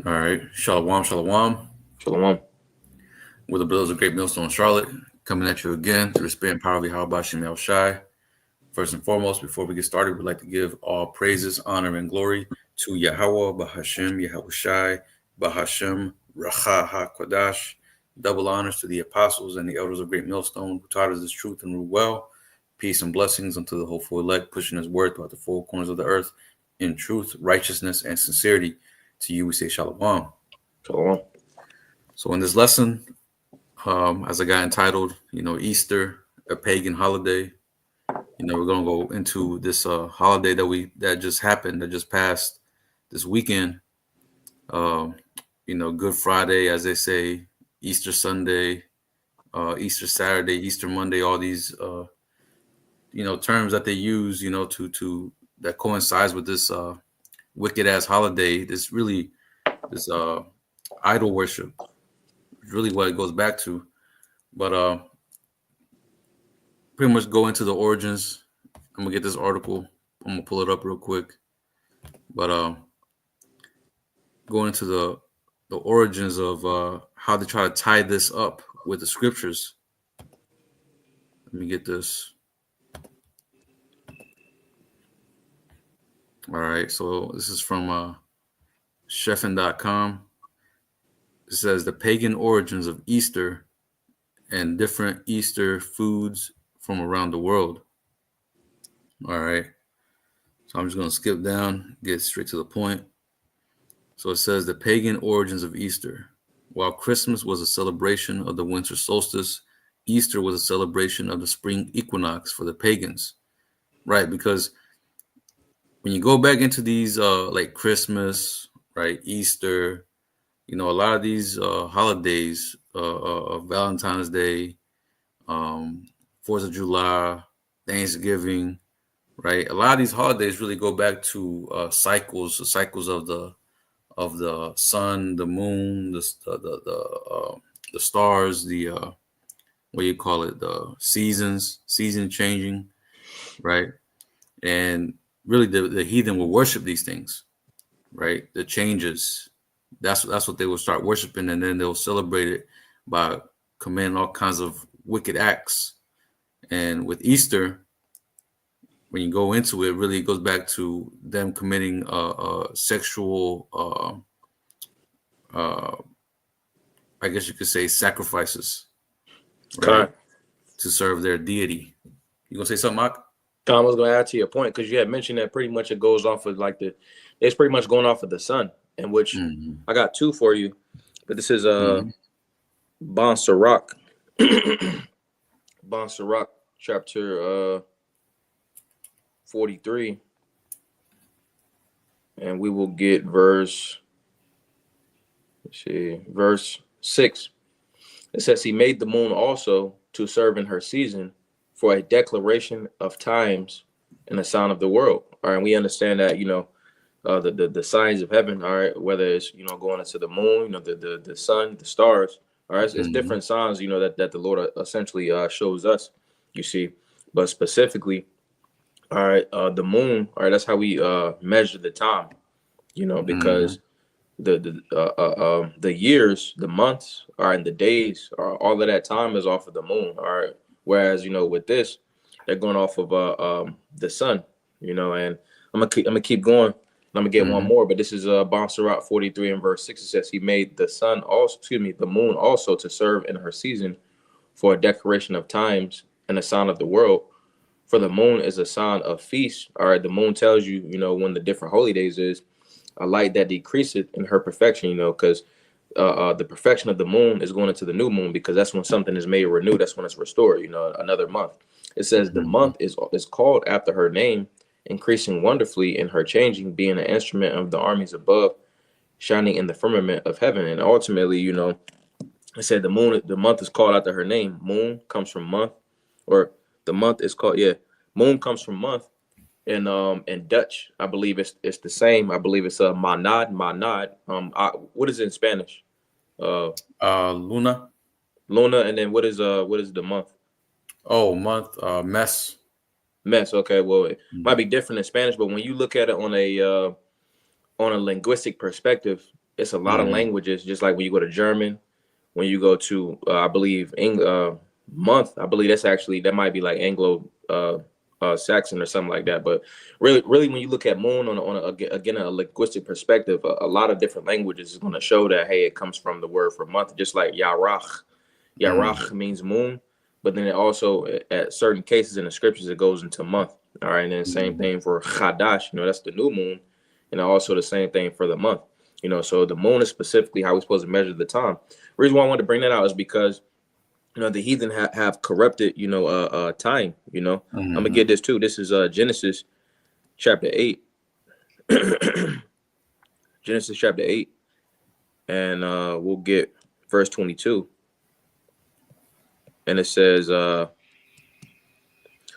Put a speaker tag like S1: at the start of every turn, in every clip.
S1: All right. Shalom, shalom.
S2: Shalom.
S1: We're the Brothers of Great Millstone, Charlotte, coming at you again through the spirit and power of Yahweh Shemel Shai. First and foremost, before we get started, we'd like to give all praises, honor, and glory to Yahweh, Bahashem, Yahweh Shai, Bahashem, Racha HaKodash. Double honors to the apostles and the elders of Great Millstone who taught us this truth and rule well. Peace and blessings unto the hopeful elect, pushing his word throughout the four corners of the earth in truth, righteousness, and sincerity. To you, we say Shalom.
S2: Shalom.
S1: So in this lesson, as I got entitled, Easter, a pagan holiday. We're gonna go into this holiday that just happened, that just passed this weekend. Um, Good Friday, as they say, Easter Sunday, Easter Saturday, Easter Monday, all these terms that they use, to that coincides with this wicked ass holiday. This idol worship, really what it goes back to. But pretty much go into the origins. I'm gonna get this article. I'm gonna pull it up real quick. But go into the origins of how to try to tie this up with the scriptures. Let me get this. All right, so this is from chefin.com. It says the pagan origins of Easter and different Easter foods from around the world. All right. So I'm just going to skip down, get straight to the point. So it says the pagan origins of Easter. While Christmas was a celebration of the winter solstice, Easter was a celebration of the spring equinox for the pagans. Right, because when you go back into these like Christmas, right, Easter, a lot of these holidays, Valentine's Day, 4th of July, Thanksgiving, right? A lot of these holidays really go back to cycles, the cycles of the sun, the moon, the stars, the what do you call it, the season changing, right? And really, the heathen will worship these things, right? The changes. That's what they will start worshiping, and then they'll celebrate it by committing all kinds of wicked acts. And with Easter, when you go into it, really goes back to them committing sexual, I guess you could say, sacrifices, right,
S2: Khan.
S1: to serve their deity. You gonna say something, Mark?
S2: Khan was going to add to your point because you had mentioned that pretty much it goes off of it's pretty much going off of the sun, in which
S1: Mm-hmm.
S2: I got two for you, but this is
S1: Mm-hmm.
S2: Bon Sirach, Bon Sirach chapter 43, and we will get verse 6. It says, He made the moon also to serve in her season for a declaration of times and a sign of the world. All right, and we understand that, the signs of heaven, all right, whether it's, going into the moon, the sun, the stars, all right, it's
S1: Mm-hmm.
S2: different signs, that the Lord essentially shows us, you see. But specifically, all right, the moon, all right, that's how we measure the time,
S1: Mm-hmm.
S2: because the years, the months, all right, and the days, all of that time is off of the moon. All right. Whereas with this, they're going off of the sun. And I'm gonna keep going. I'm gonna get one
S1: Mm-hmm.
S2: more, but this is Bonsarat 43 and verse 6. It says he made the sun also, the moon also to serve in her season for a decoration of times and a sign of the world. For the moon is a sign of feast. All right, the moon tells you, when the different holy days is a light that decreaseth in her perfection, because the perfection of the moon is going into the new moon, because that's when something is made renewed. That's when it's restored, another month. It says the
S1: Mm-hmm.
S2: month is called after her name, increasing wonderfully in her changing, being an instrument of the armies above, shining in the firmament of heaven. And ultimately, it said the month is called after her name. Moon comes from month, or the month is called, yeah, moon comes from month. And in Dutch, I believe it's the same. I believe it's manad. What is it in Spanish? Uh,
S1: Luna.
S2: Luna, and then what is the month?
S1: Oh, month. Mess.
S2: Mes. Okay, well, it might
S1: Mm-hmm.
S2: be different in Spanish, but when you look at it on a linguistic perspective, it's a lot of languages. Just like when you go to German, when you go to I believe month, I believe that might be like Anglo Saxon or something like that. But really, when you look at moon again a linguistic perspective, a lot of different languages is going to show that hey, it comes from the word for month, just like Yarach. Yarach means moon, but then it also at certain cases in the scriptures it goes into month. All right, and then same thing for Chadash, that's the new moon, and also the same thing for the month. So the moon is specifically how we're supposed to measure the time. The reason why I wanted to bring that out is because the heathen have corrupted time. I'm gonna get this too. This is Genesis chapter 8. Genesis chapter 8, and we'll get verse 22. And it says,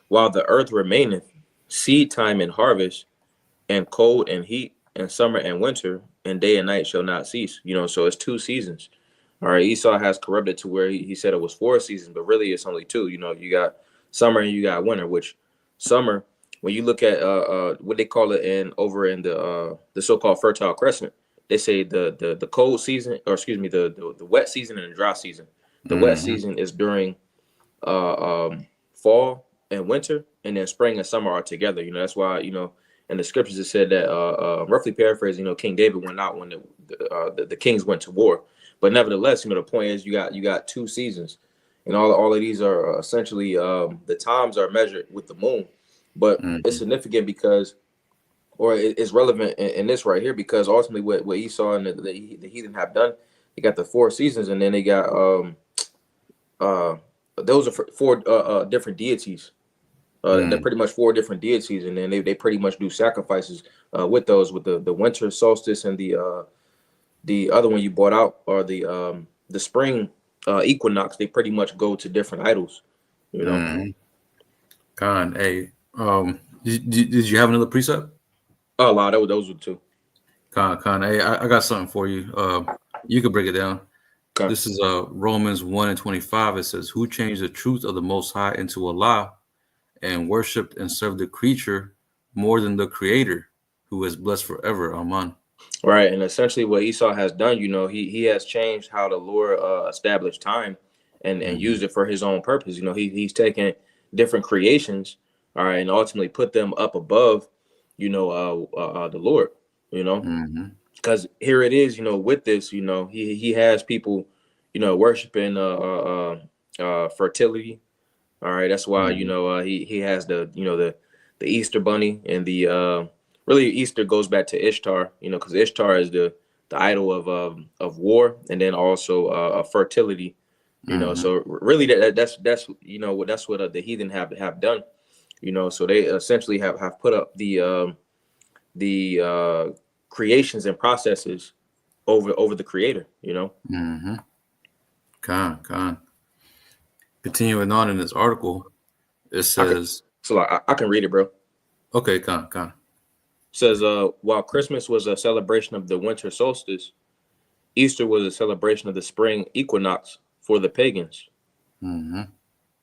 S2: while the earth remaineth, seed time and harvest, and cold and heat, and summer and winter, and day and night shall not cease. So it's 2 seasons. All right, Esau has corrupted to where he said it was 4 seasons, but really it's only 2. You got summer and you got winter, which summer, when you look at what they call it over in the so-called Fertile Crescent, they say the cold season, or excuse me, the wet season and the dry season. The wet season is during fall and winter, and then spring and summer are together. That's why in the scriptures it said that roughly paraphrasing, King David went out when the kings went to war. But nevertheless, the point is you got 2 seasons, and all of these are essentially the times are measured with the moon. But it's significant because, or it's relevant in this right here, because ultimately what Esau and the heathen have done, they got the 4 seasons, and then they got those are 4 different deities. They're pretty much 4 different deities, and then they pretty much do sacrifices with those, with the winter solstice and the other one you brought out, or the spring equinox. They pretty much go to different idols.
S1: Con, hey, did you have another precept?
S2: Oh, wow, those were 2.
S1: Con, hey, I got something for you. You could break it down.
S2: Okay.
S1: This is Romans 1:25. It says, "Who changed the truth of the Most High into a lie, and worshipped and served the creature more than the Creator, who is blessed forever." Amen.
S2: Right, and essentially what Esau has done, he has changed how the Lord established time, and used it for his own purpose. He's taken different creations, all right, and ultimately put them up above, the Lord. Because here it is, with this, he has people, worshiping fertility. All right, that's why he has the Easter bunny, and the really Easter goes back to Ishtar, because Ishtar is the idol of war, and then also of fertility. So really that's that's what the heathen have done. So they essentially have put up the creations and processes over the Creator.
S1: Con. Continuing on in this article, it says,
S2: I can read it, bro.
S1: Okay, con.
S2: It says, while Christmas was a celebration of the winter solstice, Easter was a celebration of the spring equinox for the pagans.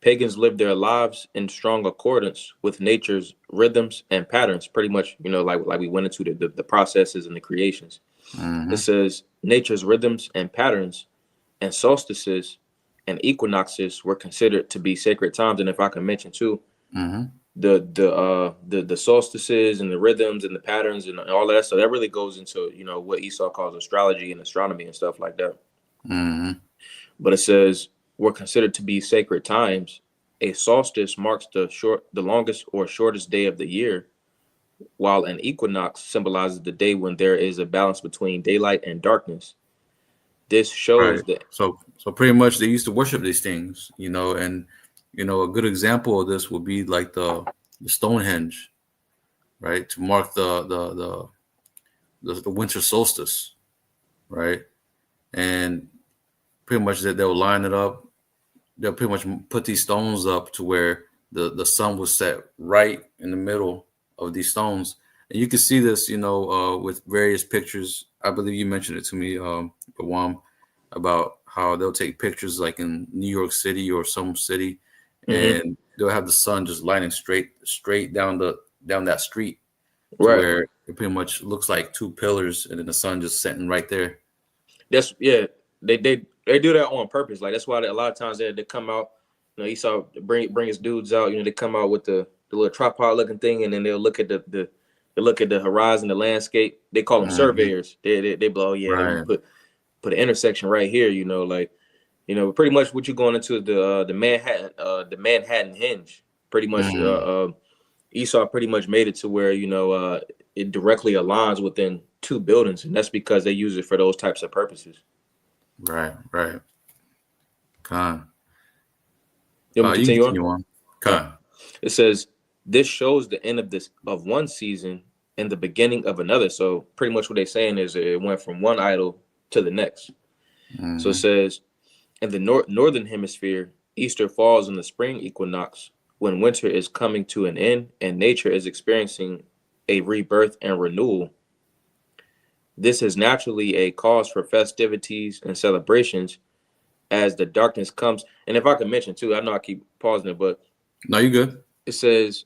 S2: Pagans lived their lives in strong accordance with nature's rhythms and patterns, pretty much, like we went into the processes and the creations. It says nature's rhythms and patterns and solstices and equinoxes were considered to be sacred times. And if I can mention too, the solstices and the rhythms and the patterns and all that, so that really goes into what Esau calls astrology and astronomy and stuff like that. But it says were considered to be sacred times. A solstice marks the longest or shortest day of the year, while an equinox symbolizes the day when there is a balance between daylight and darkness. This shows that.
S1: So pretty much they used to worship these things, and a good example of this would be like the Stonehenge, right, to mark the winter solstice, right, and pretty much they'll line it up. They'll pretty much put these stones up to where the sun was set right in the middle of these stones, and you can see this, with various pictures. I believe you mentioned it to me, Bawam, about how they'll take pictures like in New York City or some city, and they'll have the sun just lining straight down that street, to where it pretty much looks like 2 pillars, and then the sun just setting right there.
S2: That's yeah. They do that on purpose. Like that's why a lot of times they come out. You know, Esau bring his dudes out. You know, they come out with the little tripod looking thing, and then they'll look at they look at the horizon, the landscape. They call them
S1: Hmm.
S2: surveyors. They blow. Yeah, you
S1: Right.
S2: put an intersection right here. You know, like pretty much what you're going into the Manhattan Hinge. Pretty much,
S1: Mm.
S2: Esau pretty much made it to where it directly aligns within two buildings, and that's because they use it for those types of purposes.
S1: Right. Right. Con.
S2: You want me to
S1: You can
S2: continue on?
S1: continue on.
S2: Uh,
S1: Con.
S2: it says this shows the end of one season and the beginning of another. So pretty much what they're saying is it went from one idol to the next. So it
S1: Hmm.
S2: says in the northern hemisphere, Easter falls in the spring equinox when winter is coming to an end and nature is experiencing a rebirth and renewal. This is naturally a cause for festivities and celebrations as the darkness comes. And if I could mention too, I know I keep pausing it, but
S1: No, you good.
S2: it says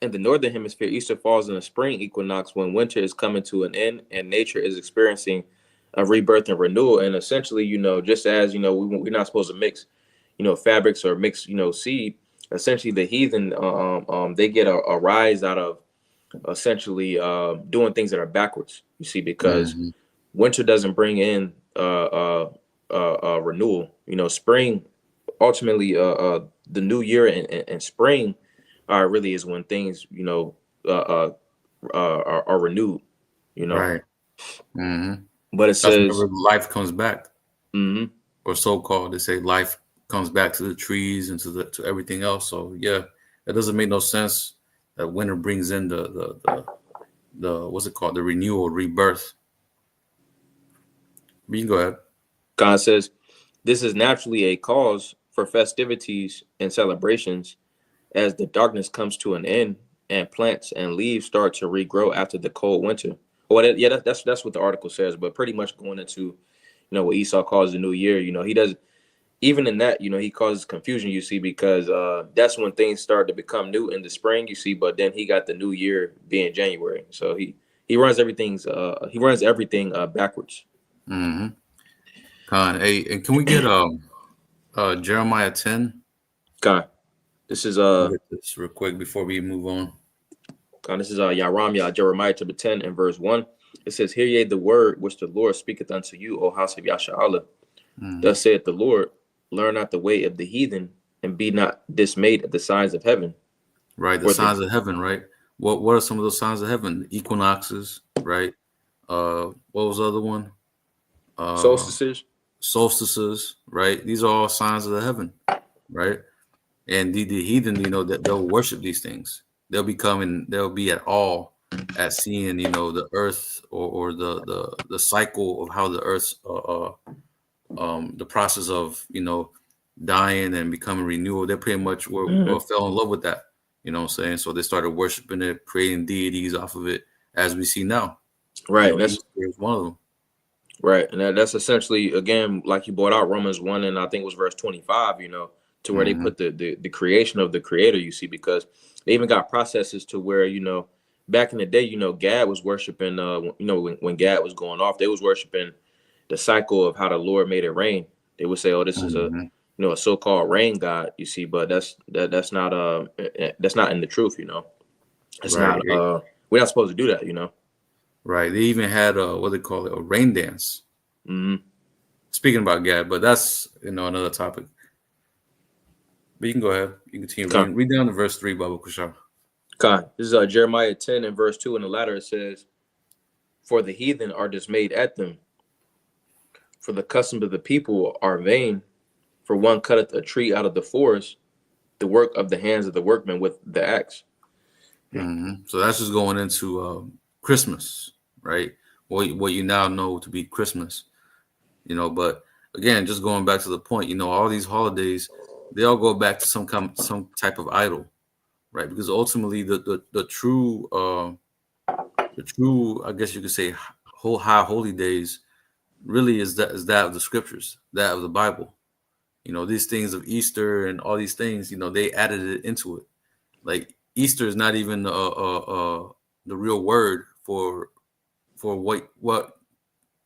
S2: in the northern hemisphere, Easter falls in the spring equinox when winter is coming to an end and nature is experiencing a rebirth and renewal. And essentially, just as we're not supposed to mix, fabrics or mix, seed. Essentially, the heathen, they get a rise out of essentially doing things that are backwards. You see, because
S1: Hmm.
S2: winter doesn't bring in renewal. Spring ultimately the new year and spring really is when things are renewed. You know,
S1: Right. Hmm.
S2: but it
S1: That's
S2: says,
S1: whenever life comes back,
S2: mm-hmm,
S1: or so called. They say life comes back to the trees and to everything else. So yeah, it doesn't make no sense that winter brings in the what's it called, the renewal, rebirth. But you can go ahead.
S2: God says this is naturally a cause for festivities and celebrations as the darkness comes to an end and plants and leaves start to regrow after the cold winter. Well, yeah, that's what the article says. But pretty much going into what Esau calls the new year. He does even in that. He causes confusion. You see, because that's when things start to become new in the spring. You see, but then he got the new year being January, so he runs everything backwards.
S1: Mm-hmm. Con, hey, and can we get Jeremiah 10?
S2: God, this is
S1: Let me get this real quick before we move on.
S2: Yaram Jeremiah chapter 10 and verse 1. It says, "Hear ye the word which the Lord speaketh unto you, O house of Yasha'Allah.
S1: Hmm.
S2: Thus saith the Lord, learn not the way of the heathen, and be not dismayed at the signs of heaven.
S1: Right, the
S2: For the
S1: signs of heaven, right? What are some of those signs of heaven? Equinoxes, right? What was the other one? Uh
S2: solstices,
S1: Solstices, right? These are all signs of the heaven, right? And the heathen, that they'll worship these things. They'll be at awe at seeing, the earth, or the cycle of how the earth, the process of, dying and becoming renewal. They pretty much fell in love with that. You know what I'm saying? So they started worshiping it, creating deities off of it, as we see now.
S2: right? And that's
S1: Easter is one of them.
S2: right, and that's essentially again, like you brought out Romans 1, and I think it was verse 25. To where they
S1: Hmm.
S2: put the creation of the Creator. You see, because they even got processes to where back in the day, Gad was worshiping. When Gad was going off, they was worshiping the cycle of how the Lord made it rain. They would say, "Oh, this is
S1: Hmm.
S2: a so-called rain god." You see, but that's not in the truth. It's
S1: Right.
S2: not. We're not supposed to do that.
S1: Right. They even had what they call it, a rain dance.
S2: Mm-hmm.
S1: Speaking about Gad, but that's another topic. But you can go ahead. You can continue
S2: Con,
S1: reading. Read down to verse 3, Baba Kushar.
S2: This is Jeremiah 10 and verse 2. In the latter, it says, "For the heathen are dismayed at them, for the customs of the people are vain. For one cutteth a tree out of the forest, the work of the hands of the workman with the axe."
S1: So that's just going into Christmas, right? What you now know to be Christmas, But again, just going back to the point, all these holidays, they all go back to some type of idol, right? Because ultimately, the true, I guess you could say, whole high holy days really is that of the scriptures, that of the Bible. These things of Easter and all these things, they added it into it. Like Easter is not even the real word for what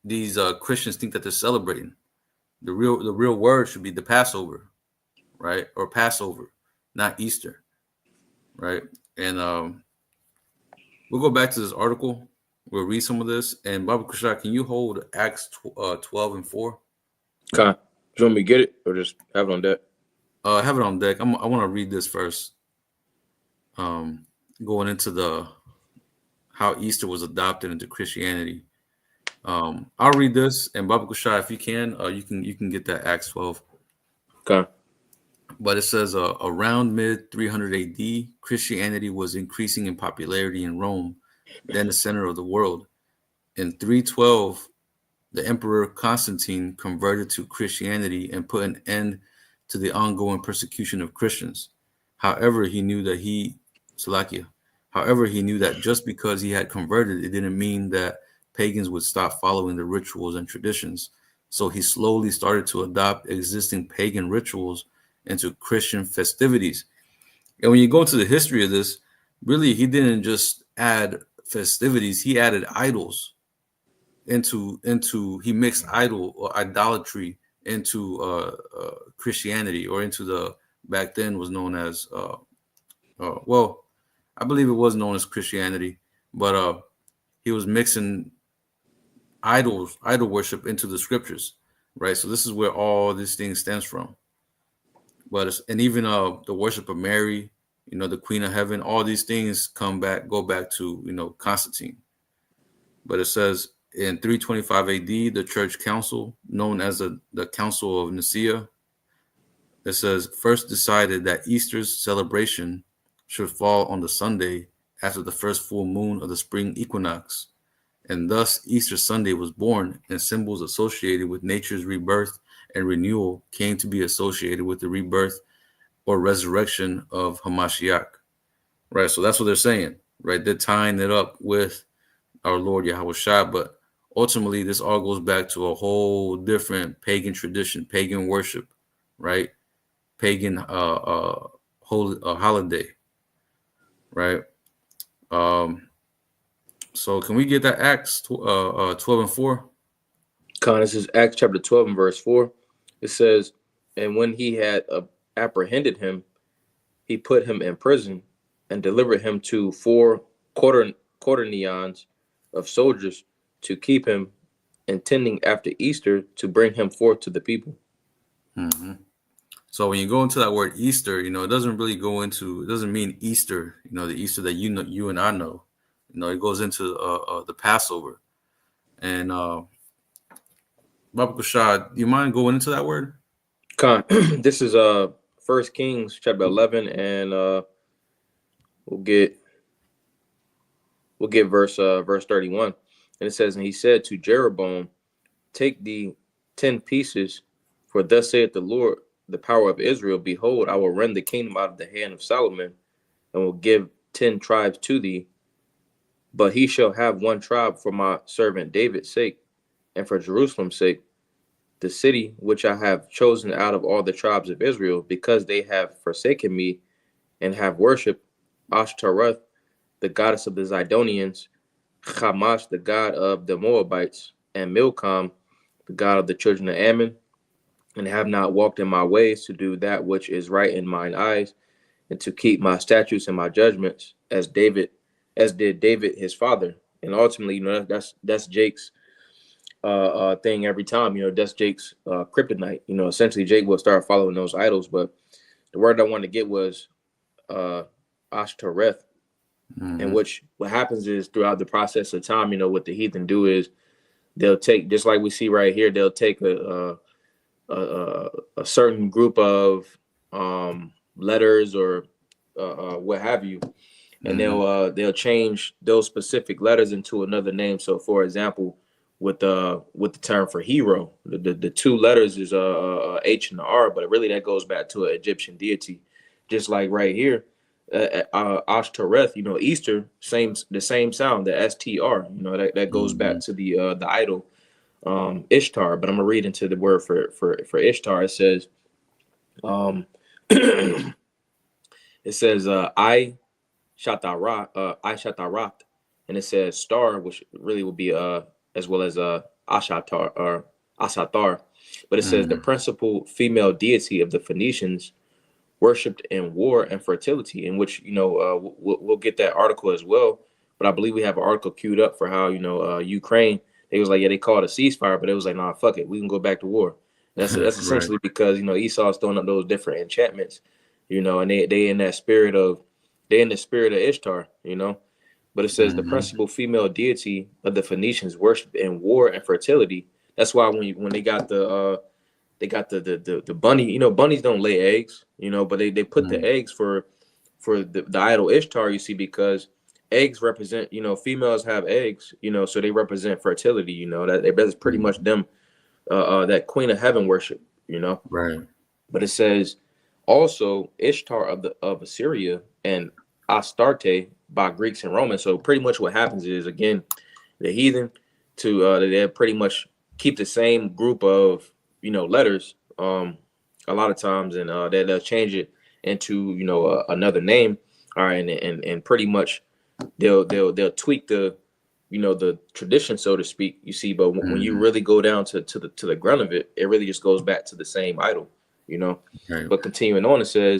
S1: these Christians think that they're celebrating. The real word should be the Passover, right? Or Passover, not Easter, right? And we'll go back to this article. We'll read some of this. And Baba Kushak, can you hold Acts 12:4?
S2: Con, do you want me to get it or just have it on deck?
S1: I have it on deck. I want to read this first. Going into the how Easter was adopted into Christianity. I'll read this, and Baba Kushak, if you can, you can get that Acts 12.
S2: Con.
S1: But it says around mid 300 AD, Christianity was increasing in popularity in Rome, then the center of the world. In 312, the Emperor Constantine converted to Christianity and put an end to the ongoing persecution of Christians. However, he knew that just because he had converted, it didn't mean that pagans would stop following the rituals and traditions. So he slowly started to adopt existing pagan rituals into Christian festivities. And when you go into the history of this, really, he didn't just add festivities; he added idols he mixed idol or idolatry into Christianity, or into the back then was known as well, I believe it was known as Christianity, but he was mixing idol worship into the scriptures, right? So this is where all these things stems from. And even the worship of Mary, the Queen of Heaven, all these things go back to Constantine. But it says in 325 AD, the church council, known as the Council of Nicaea, it says first decided that Easter's celebration should fall on the Sunday after the first full moon of the spring equinox. And thus Easter Sunday was born, and symbols associated with nature's rebirth and renewal came to be associated with the rebirth or resurrection of Hamashiach. Right, so that's what they're saying, right? They're tying it up with our Lord Yahweh Shai, but ultimately this all goes back to a whole different pagan tradition, pagan worship, right? Pagan holiday, right? So can we get that Acts 12:4?
S2: Con, this is Acts chapter 12 and verse 4. It says, and when he had apprehended him, he put him in prison and delivered him to 4 quaternions of soldiers to keep him, intending after Easter to bring him forth to the people.
S1: Mm-hmm. So when you go into that word Easter, it doesn't really it doesn't mean Easter, the Easter that you and I know. It goes into the Passover. And Baba Kushad, do you mind going into that word?
S2: Con, this is 1 Kings chapter 11, and we'll get verse 31. And it says, and he said to Jeroboam, take thee 10 pieces, for thus saith the Lord, the power of Israel, behold, I will rend the kingdom out of the hand of Solomon, and will give 10 tribes to thee. But he shall have 1 tribe for my servant David's sake, and for Jerusalem's sake, the city which I have chosen out of all the tribes of Israel, because they have forsaken me and have worshipped Ashtaroth, the goddess of the Zidonians, Chamash, the god of the Moabites, and Milcom, the god of the children of Ammon, and have not walked in my ways to do that which is right in mine eyes, and to keep my statutes and my judgments, as did David his father. And ultimately, that's Jake's thing every time. That's Jake's kryptonite. Essentially Jake will start following those idols. But the word I wanted to get was Ashtoreth.
S1: Mm-hmm.
S2: And what happens is throughout the process of time, what the heathen do is they'll take, just like we see right here, they'll take a certain group of letters or what have you, and they'll change those specific letters into another name. So, for example, with the term for hero, the 2 letters is H and R, but really that goes back to an Egyptian deity. Just like right here, Ashtoreth, Easter, the same sound, the STR, that goes back to the idol Ishtar. But I'm gonna read into the word for Ishtar. It says, it says I Shatarat, and it says star, which really will be as well as Ashatar or Asatar. But it says the
S1: Mm-hmm.
S2: principal female deity of the Phoenicians worshipped in war and fertility, in which we'll get that article as well. But I believe we have an article queued up for how Ukraine, they was like, yeah, they called a ceasefire, but it was like, nah, fuck it, we can go back to war. That's
S1: Right.
S2: essentially because Esau's throwing up those different enchantments, and they in that spirit of they in the spirit of Ishtar, But it says the
S1: Mm-hmm.
S2: principal female deity of the Phoenicians worshipped in war and fertility. That's why when they got the bunny. Bunnies don't lay eggs. But they put the
S1: Mm-hmm.
S2: eggs for the idol Ishtar. You see, because eggs represent. Females have eggs. So they represent fertility. That's pretty much them. That Queen of Heaven worship.
S1: Right.
S2: But it says also Ishtar of Assyria and Astarte by Greeks and Romans. So pretty much what happens is, again, the heathen they pretty much keep the same group of letters a lot of times, and they'll change it into another name. All right, and pretty much they'll tweak the tradition, so to speak. You see, but when you
S1: Mm-hmm.
S2: really go down to the grunt of it, it really just goes back to the same idol. you know.
S1: Right.
S2: But continuing on,
S1: They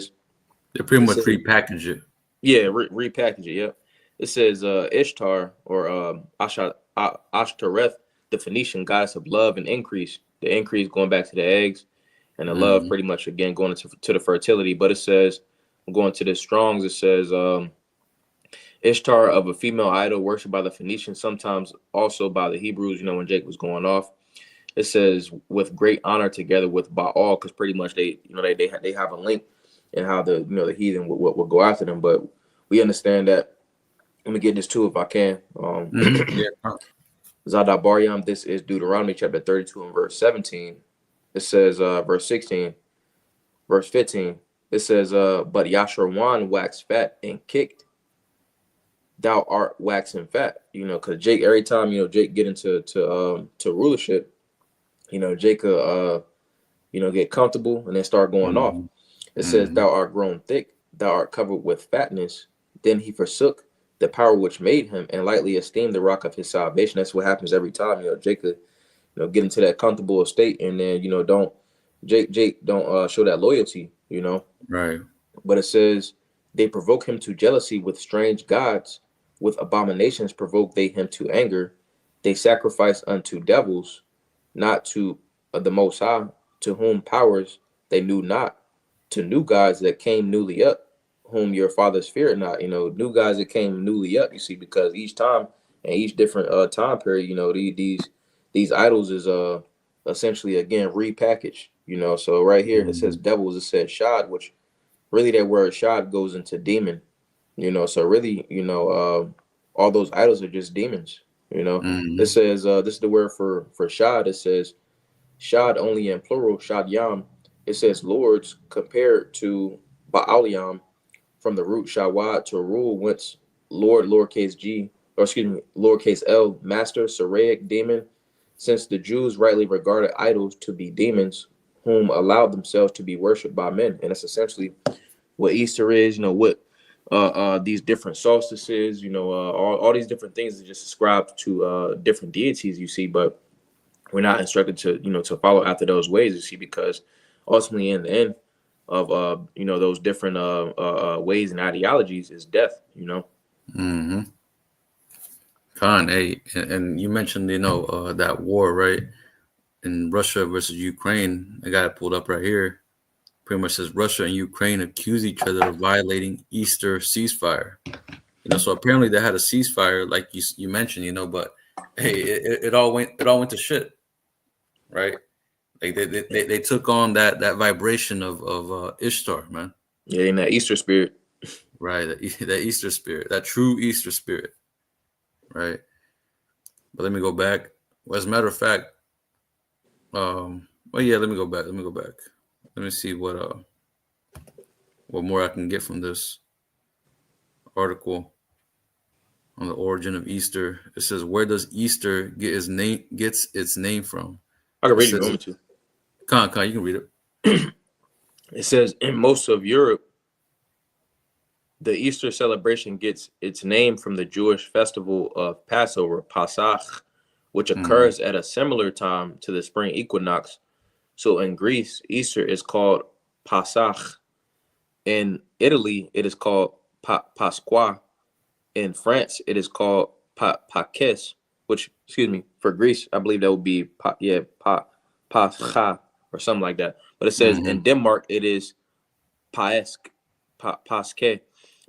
S1: pretty
S2: it
S1: much
S2: says
S1: repackage it.
S2: yeah, repackage it. Yep. It says Ishtar or Ashtoreth, the Phoenician goddess of love and increase. The increase going back to the eggs, and the love
S1: Mm-hmm.
S2: pretty much again going to the fertility. But it says, going to the Strongs, it says Ishtar of a female idol worshipped by the Phoenicians, sometimes also by the Hebrews. When Jake was going off, it says with great honor together with Baal, because pretty much they have a link in how the heathen would go after them. But we understand that. Let me get this too if I can.
S1: Mm-hmm. Yeah.
S2: Zadok Baryam, this is Deuteronomy chapter 32 and verse 17. It says, verse 16, verse 15. It says, but Yasharwan waxed fat and kicked, thou art waxing fat. Because Jake, every time, Jake get into to rulership, Jake get comfortable and then start going off.
S1: Mm-hmm.
S2: It says,
S1: Mm-hmm.
S2: thou art grown thick, thou art covered with fatness. Then he forsook the power which made him and lightly esteemed the rock of his salvation. That's what happens every time. Jacob, get into that comfortable state, and then, don't Jake don't show that loyalty,
S1: Right.
S2: But it says they provoke him to jealousy with strange gods, with abominations provoke they him to anger. They sacrifice unto devils, not to the Most High, to whom powers they knew not, to new gods that came newly up, whom your fathers feared not. New gods that came newly up. You see, because each time and each different time period, these idols is essentially again repackaged. So right here it says
S1: Mm-hmm.
S2: devils. It says shad, which really that word shad goes into demon. So really, all those idols are just demons. It
S1: Mm-hmm.
S2: says this is the word for shad. It says shad only in plural, shad yam. It says lords compared to Baaliam from the root shawad to rule, whence lord lowercase g, or excuse me, lowercase l, master, Saraic, demon, since the Jews rightly regarded idols to be demons whom allowed themselves to be worshipped by men. And that's essentially what Easter is, what these different solstices, all these different things are just ascribed to different deities, you see, but we're not instructed to follow after those ways, you see, because ultimately in the end of those different ways and ideologies is death.
S1: Mm-hmm. Khan, hey, and you mentioned, that war, right? In Russia versus Ukraine. I got it pulled up right here. Pretty much says Russia and Ukraine accuse each other of violating Easter ceasefire. So apparently they had a ceasefire, like you mentioned, but hey, it all went to shit, right? Like they took on that vibration of Ishtar, man.
S2: Yeah, in that Easter spirit.
S1: Right, that Easter spirit, that true Easter spirit, right? But let me go back. Well, as a matter of fact, well, yeah, let me go back. Let me go back. Let me see what more I can get from this article on the origin of Easter. It says, where does Easter gets its name from?
S2: I can
S1: It
S2: read it if you
S1: says,
S2: want me
S1: Con, you can read it.
S2: to. It says in most of Europe, the Easter celebration gets its name from the Jewish festival of Passover, Pasach, which
S1: Mm-hmm.
S2: occurs at a similar time to the spring equinox. So in Greece, Easter is called Pasach. In Italy, it is called Pasqua. In France, it is called Pakes, which, excuse me, for Greece, I believe that would be Pascha or something like that. But it says
S1: Mm-hmm.
S2: in Denmark, it is Paesk, Paske.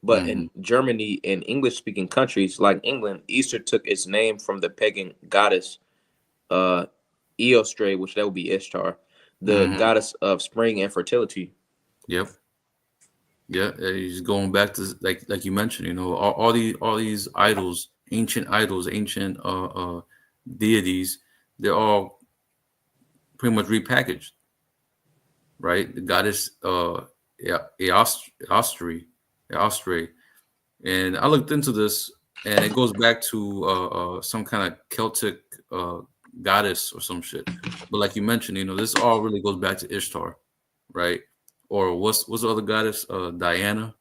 S2: But
S1: Mm-hmm.
S2: in Germany and English speaking countries like England, Easter took its name from the pagan goddess uh, Eostre, which that would be Ishtar, the
S1: Mm-hmm.
S2: goddess of spring and fertility.
S1: Yep. Yeah, he's going back to like you mentioned, all these idols, ancient deities, they're all pretty much repackaged, right? The goddess Eostri, Eostri, and I looked into this, and it goes back to some kind of Celtic uh, goddess or some shit. But like you mentioned, this all really goes back to Ishtar, right? Or what's the other goddess? Diana.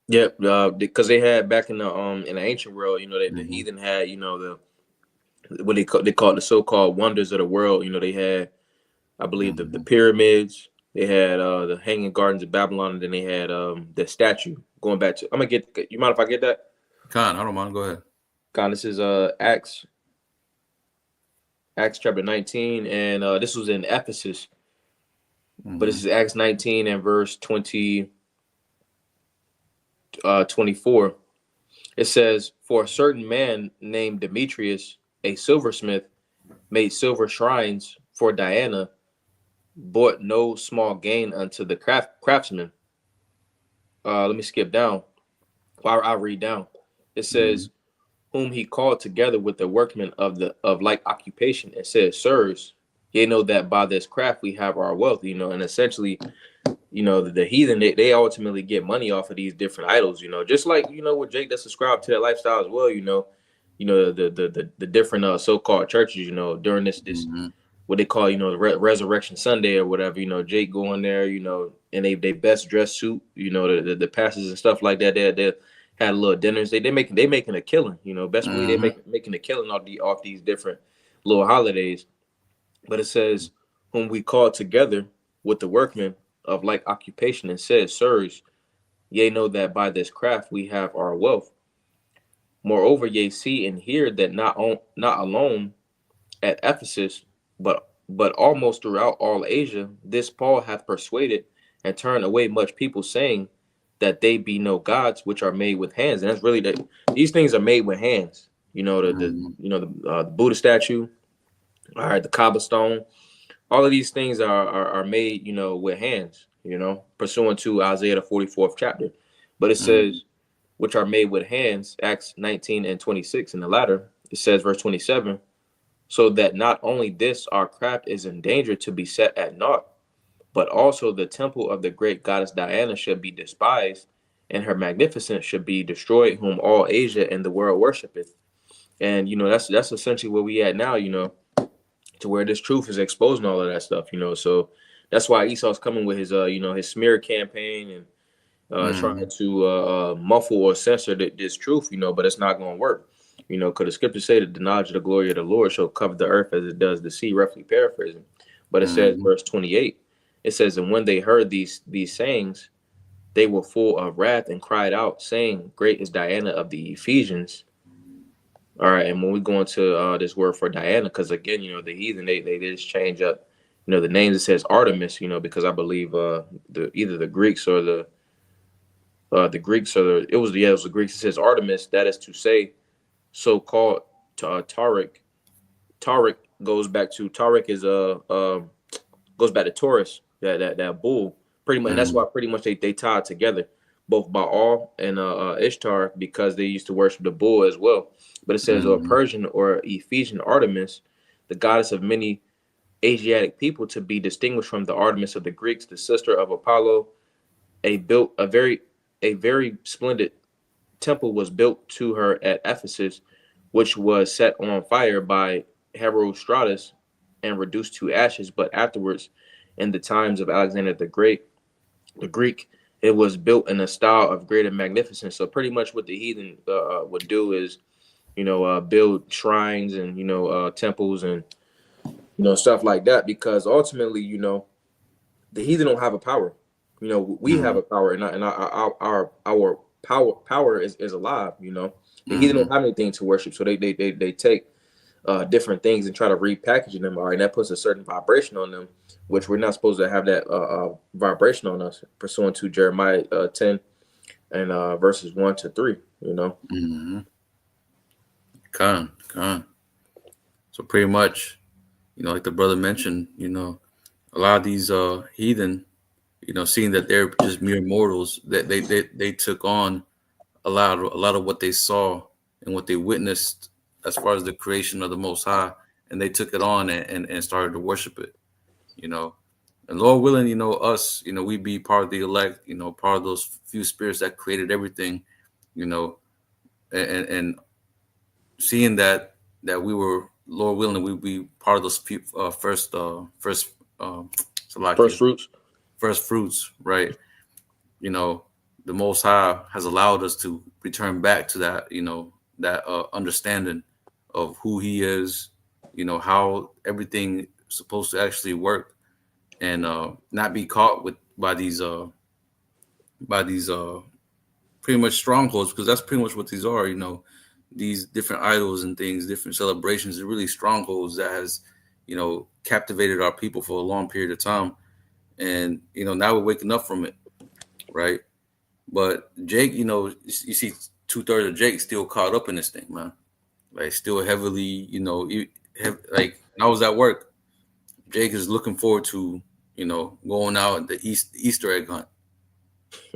S2: Yep, because they had back in the ancient world, the
S1: Hmm.
S2: heathen had what they call the so-called wonders of the world. They had, I believe, the
S1: Hmm.
S2: pyramids. They had the hanging gardens of Babylon, and then they had the statue. Going back to, I'm gonna get. You mind if I get that?
S1: Khan, I don't mind. Go ahead.
S2: God, this is Acts chapter 19, and this was in Ephesus, but this
S1: Hmm.
S2: is Acts 19 and verse 24. It says, "For a certain man named Demetrius, a silversmith, made silver shrines for Diana, bought no small gain unto the craftsmen." Let me skip down. I'll read down. It
S1: Hmm.
S2: says, "Whom he called together with the workmen of like occupation, and said, Sirs, ye know that by this craft we have our wealth." And essentially, the heathen, they ultimately get money off of these different idols. Just like with Jake that subscribed to that lifestyle as well. The different so-called churches. During this
S1: Hmm.
S2: what they call the Resurrection Sunday or whatever. Jake going there. And they best dressed suit. The pastors and stuff like that. They had little dinners. They making a killing. Best believe they
S1: Hmm.
S2: making a killing off these different little holidays. But it says, "Whom we called together with the workmen of like occupation, and said, Sirs, ye know that by this craft we have our wealth. Moreover, ye see and hear that not alone at Ephesus, but almost throughout all Asia, this Paul hath persuaded and turned away much people, saying that they be no gods which are made with hands." And that's really these things are made with hands.
S1: Hmm.
S2: The Buddha statue, all right, the cobblestone, all of these things are made, with hands, pursuant to Isaiah the 44th chapter. But it
S1: Hmm.
S2: says, which are made with hands, Acts 19 and 26 in the latter. It says, verse 27, "So that not only this our craft is in danger to be set at naught, but also the temple of the great goddess Diana should be despised, and her magnificence should be destroyed, whom all Asia and the world worshipeth." And that's essentially where we at now, to where this truth is exposing all of that stuff. So that's why Esau's coming with his smear campaign, and trying
S1: Hmm.
S2: to muffle or censor this truth. But it's not going to work. Because the scriptures say that the knowledge of the glory of the Lord shall cover the earth as it does the sea, roughly paraphrasing. But it says,
S1: Hmm.
S2: verse 28, it says, "And when they heard these sayings, they were full of wrath and cried out, saying, Great is Diana of the Ephesians." All right, and when we go into this word for Diana, because again, the heathen, they just change up, the names. It says Artemis, because I believe either the Greeks or the Greeks or it was the Greeks. It says Artemis. That is to say, so called Tariq. Tariq Tariq is goes back to Taurus, that bull. Pretty much, and that's
S1: Hmm.
S2: why pretty much they tied together, both Baal and Ishtar, because they used to worship the bull as well. But it says, or
S1: Hmm.
S2: Persian or Ephesian Artemis, the goddess of many Asiatic people, to be distinguished from the Artemis of the Greeks, the sister of Apollo. A very splendid temple was built to her at Ephesus, which was set on fire by Herostratus and reduced to ashes. But afterwards, in the times of Alexander the Great, the Greek, it was built in a style of greater magnificence. So pretty much what the heathen would do is build shrines and temples and stuff like that, because ultimately, the heathen don't have a power. We have
S1: Mm-hmm.
S2: a power, and our power is alive. The heathen
S1: Mm-hmm.
S2: don't have anything to worship, so they take different things and try to repackage them. All right, and that puts a certain vibration on them, which we're not supposed to have that vibration on us, pursuant to Jeremiah 10 and verses 1 to 3.
S1: Mm-hmm. Con. So pretty much, like the brother mentioned, a lot of these heathen, seeing that they're just mere mortals, that they took on a lot of what they saw and what they witnessed as far as the creation of the Most High, and they took it on and started to worship it. You know, and Lord willing, us, we be part of the elect, part of those few spirits that created everything, you know, and seeing that we were, Lord willing, we be part of those few, first
S2: First
S1: Salakia,
S2: fruits.
S1: first fruits, right? you know, the Most High has allowed us to return back to that, that understanding of who He is, how everything is supposed to actually work, and not be caught with by these pretty much strongholds, because that's pretty much what these are. These different idols and things, different celebrations, are really strongholds that has, captivated our people for a long period of time, and now we're waking up from it, right? But Jake, you see 2/3 of Jake still caught up in this thing, man. Like still heavily, like when I was at work, Jake is looking forward to, going out the Easter egg hunt,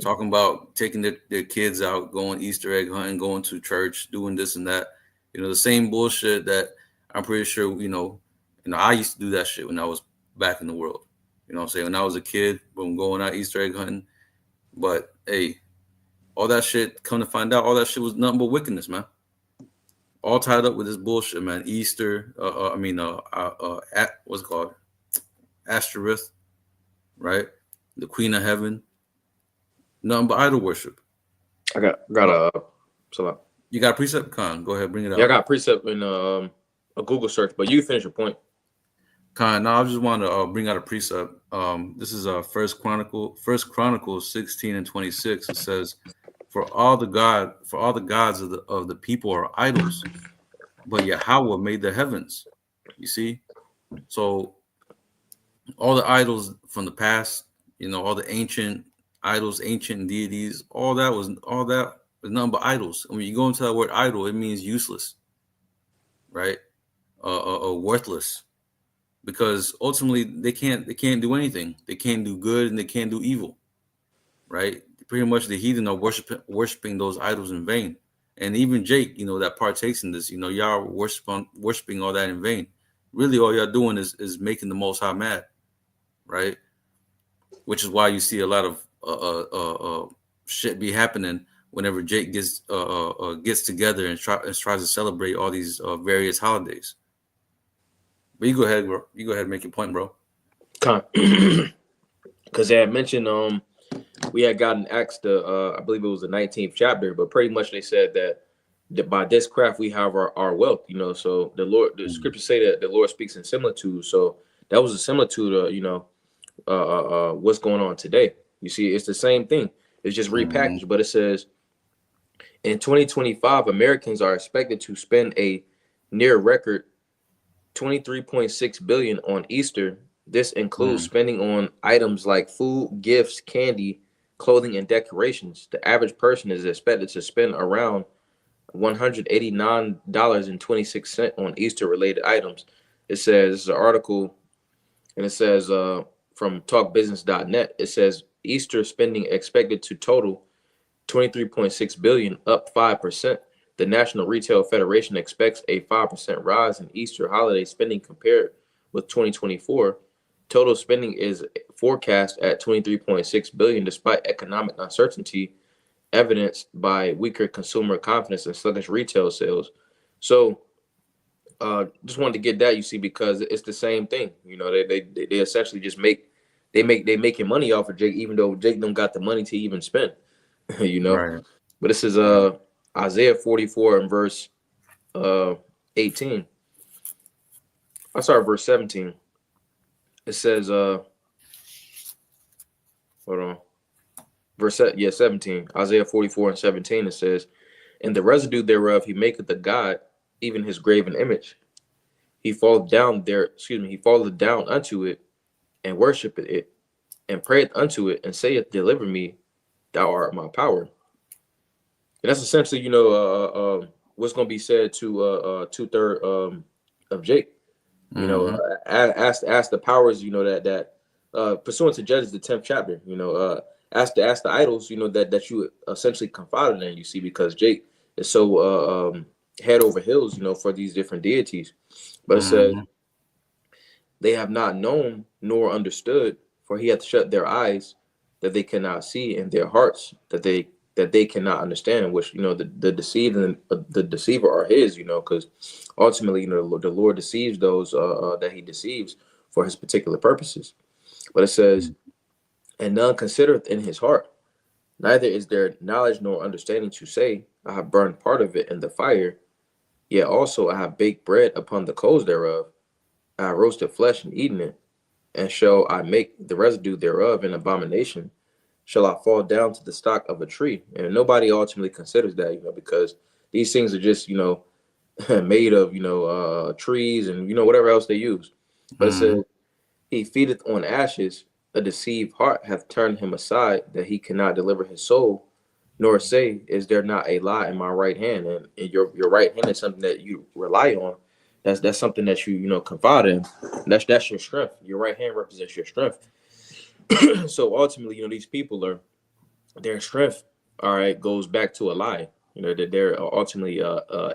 S1: talking about taking their kids out, going Easter egg hunting, going to church, doing this and that. The same bullshit that I'm pretty sure, I used to do that shit when I was back in the world. You know what I'm saying? When I was a kid, when going out Easter egg hunting. But hey, all that shit, come to find out, all that shit was nothing but wickedness, man. All tied up with this bullshit, man. Easter, what's it called? Ashtoreth, right? The Queen of Heaven. Nothing but idol worship.
S2: I got
S1: But
S2: a so
S1: you got a precept? Khan, go ahead, bring it
S2: yeah, I
S1: out.
S2: got a precept in a Google search, but you finish your point.
S1: Khan, now I just want to bring out a precept. This is First Chronicles 16:26. It says, For all the gods of the people are idols, but Yahweh made the heavens." You see? So all the idols from the past, all the ancient idols, ancient deities, all that was nothing but idols. And when you go into that word idol, it means useless, right? Worthless, because ultimately they can't do anything. They can't do good and they can't do evil, right? Pretty much the heathen are worshiping those idols in vain. And even Jake, that partakes in this, y'all are worshiping all that in vain. Really, all y'all doing is making the Most High mad, right? Which is why you see a lot of shit be happening whenever Jake gets together and tries to celebrate all these various holidays. But you go ahead, bro. You go ahead and make your point, bro.
S2: Because they had mentioned we had gotten Acts I believe it was the 19th chapter, but pretty much they said that by this craft we have our wealth. So the scriptures say that the Lord speaks in similitude. So that was a similitude of what's going on today. You see, it's the same thing. It's just
S1: Mm-hmm.
S2: repackaged, but it says in 2025, Americans are expected to spend a near record 23.6 billion on Easter. This includes
S1: Mm-hmm.
S2: spending on items like food, gifts, candy, clothing, and decorations. The average person is expected to spend around $189.26 on Easter related items. It says, this is an article, and it says from talkbusiness.net, it says Easter spending expected to total 23.6 billion, up 5%. The National Retail Federation expects a 5% rise in Easter holiday spending compared with 2024. Total spending is forecast at 23.6 billion despite economic uncertainty evidenced by weaker consumer confidence and sluggish retail sales. So just wanted to get that, you see, because it's the same thing. They essentially just they making money off of Jake, even though Jake don't got the money to even spend. you know.
S1: Right.
S2: But this is
S1: Right.
S2: Isaiah 44 and verse uh 18. I start verse 17. It says, hold on. 17. Isaiah 44 and 17, it says, "And the residue thereof he maketh a god, even his graven image. He falleth down there, he falleth down unto it, and worshipeth it, and prayeth unto it, and saith, Deliver me, thou art my power." And that's essentially, what's going to be said to two-third of Jake.
S1: Mm-hmm.
S2: Ask the powers, pursuant to Judges the 10th chapter. Ask the idols, that you essentially confided in. You see, because Jake is so head over heels, for these different deities. But it says,
S1: Mm-hmm.
S2: "They have not known nor understood, for he hath shut their eyes that they cannot see, and their hearts that they cannot understand." Which, the deceived and the deceiver are his, because ultimately, the Lord deceives those that he deceives for his particular purposes. But it says, "And none considereth in his heart, neither is there knowledge nor understanding to say, I have burned part of it in the fire, yet also I have baked bread upon the coals thereof. I have roasted flesh and eaten it, and shall I make the residue thereof an abomination? Shall I fall down to the stock of a tree?" And nobody ultimately considers that, because these things are just, made of, trees and, whatever else they use. But it
S1: Mm-hmm.
S2: says, "He feedeth on ashes, a deceived heart hath turned him aside, that he cannot deliver his soul, nor say, Is there not a lie in my right hand?" And your right hand is something that you rely on. That's something that you confide in. That's your strength. Your right hand represents your strength. So ultimately, these people are, their strength, all right, goes back to a lie. That they're ultimately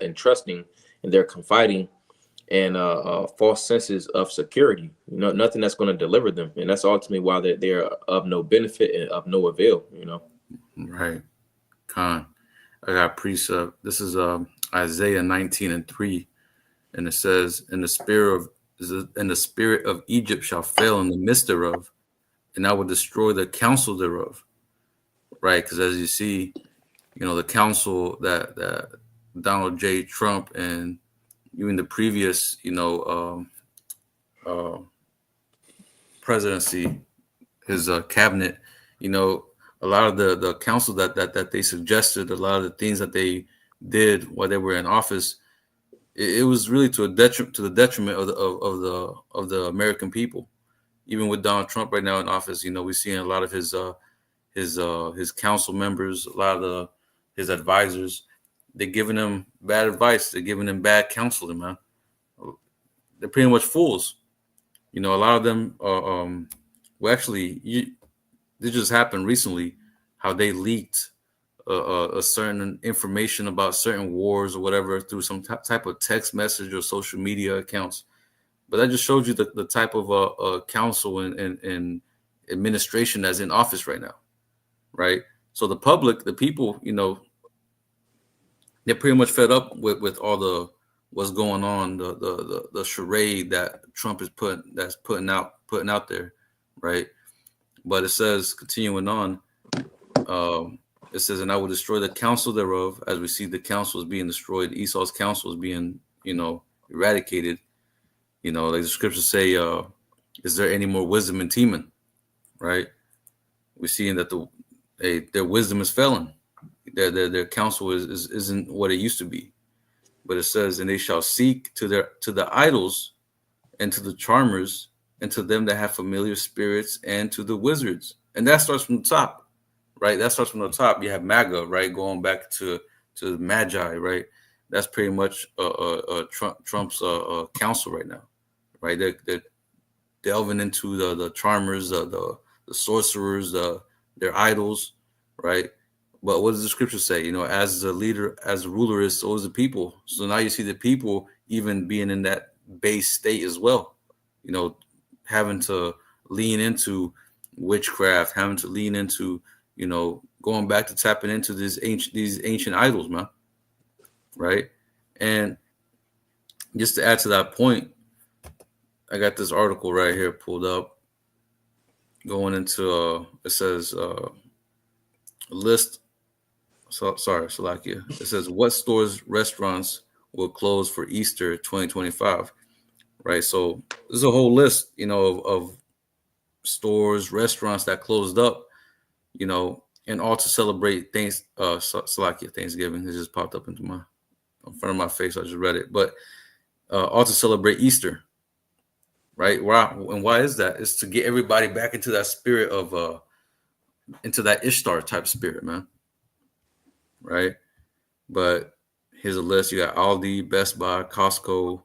S2: entrusting, and they're confiding in false senses of security. Nothing that's going to deliver them, and that's ultimately why they're of no benefit and of no avail.
S1: Right. Con. I got precept. This is Isaiah 19 and 3. And it says, "And the spirit of Egypt shall fail in the midst thereof, and I will destroy the counsel thereof." Right? Because as you see, the council that Donald J. Trump and even the previous, uh, presidency, his cabinet, you know, a lot of the council that they suggested, a lot of the things that they did while they were in office, it was really to the detriment of the American people. Even with Donald Trump right now in office, we're seeing a lot of his council members, a lot of his advisors, they're giving him bad advice. They're giving him bad counseling, man. They're pretty much fools. A lot of them are. Well, actually, this just happened recently. How they leaked a certain information about certain wars or whatever through some type of text message or social media accounts. But that just shows you the type of council and administration that's in office right now, right? So the public, the people, they're pretty much fed up with all the what's going on, the charade that Trump is putting out there, right? But it says, continuing on, it says, "And I will destroy the counsel thereof." As we see, the counsel is being destroyed. Esau's counsel is being, eradicated. Like the scriptures say, "Is there any more wisdom in Teman?" Right? We're seeing that their wisdom is failing. Their counsel isn't what it used to be. But it says, "And they shall seek to the idols and to the charmers and to them that have familiar spirits and to the wizards." And that starts from the top, right? That starts from the top. You have MAGA, right, going back to the Magi, right? That's pretty much Trump's council right now, right? They're delving into the charmers, the sorcerers, their idols, right? But what does the scripture say? As the leader, as the ruler is, so is the people. So now you see the people even being in that base state as well. You know, having to lean into witchcraft, having to lean into, going back to tapping into these ancient idols, man. Right. And just to add to that point, I got this article right here pulled up going into it says list. So sorry, Salakia. It says, "What stores, restaurants, will close for Easter 2025. Right. So there's a whole list, of stores, restaurants that closed up, and all to celebrate Salakia Thanksgiving. It just popped up in front of my face. I just read it, but all to celebrate Easter, right? Why is that? It's to get everybody back into that spirit of into that Ishtar type spirit, man. Right? But here's a list. You got Aldi, Best Buy, Costco,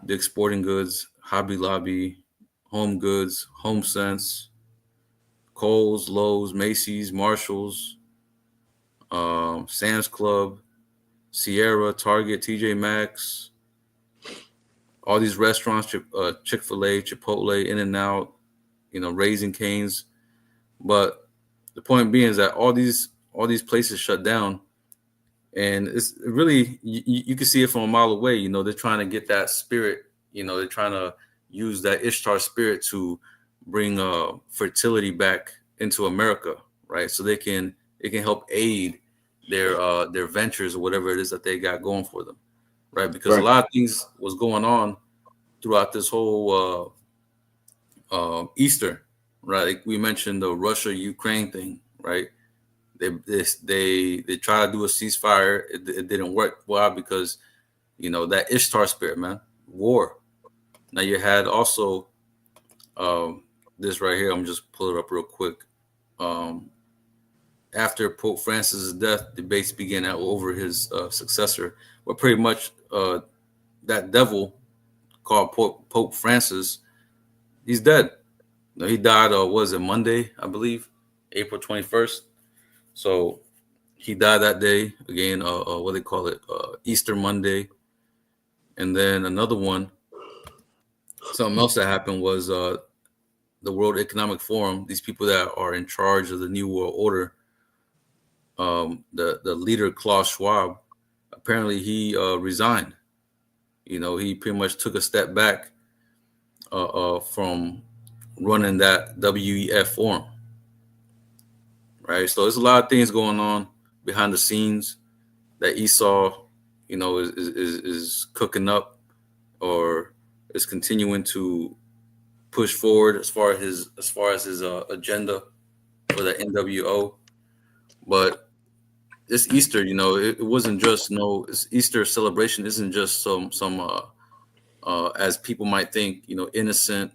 S1: Dick's Sporting Goods, Hobby Lobby, Home Goods, Home Sense, Kohl's, Lowe's, Macy's, Marshalls, Sam's Club, Sierra, Target, TJ Maxx, all these restaurants, Chick-fil-A, Chipotle, In-N-Out, Raising Cane's. But the point being is that all these places shut down, and it's really you can see it from a mile away. They're trying to get that spirit. They're trying to use that Ishtar spirit to bring fertility back into America, right? So it can help aid their ventures or whatever it is that they got going for them, right? Because a lot of things was going on throughout this whole Easter, right? Like we mentioned the Russia-Ukraine thing, right? They try to do a ceasefire. It didn't work. Why? Because that Ishtar spirit, man, war. Now you had also this right here. I'm just pull it up real quick. After Pope Francis' death, debates began over his successor. But pretty much that devil called Pope Francis, he's dead. He died. Was it Monday? I believe, April 21st. So he died that day. Again, what they call it, Easter Monday. And then another one. Something else that happened was the World Economic Forum. These people that are in charge of the New World Order. The leader Klaus Schwab, apparently he resigned. He pretty much took a step back from running that WEF forum. Right, so there's a lot of things going on behind the scenes that Esau, is cooking up or is continuing to push forward as far as his agenda for the NWO. But this Easter, it wasn't just this Easter celebration isn't just some as people might think, innocent,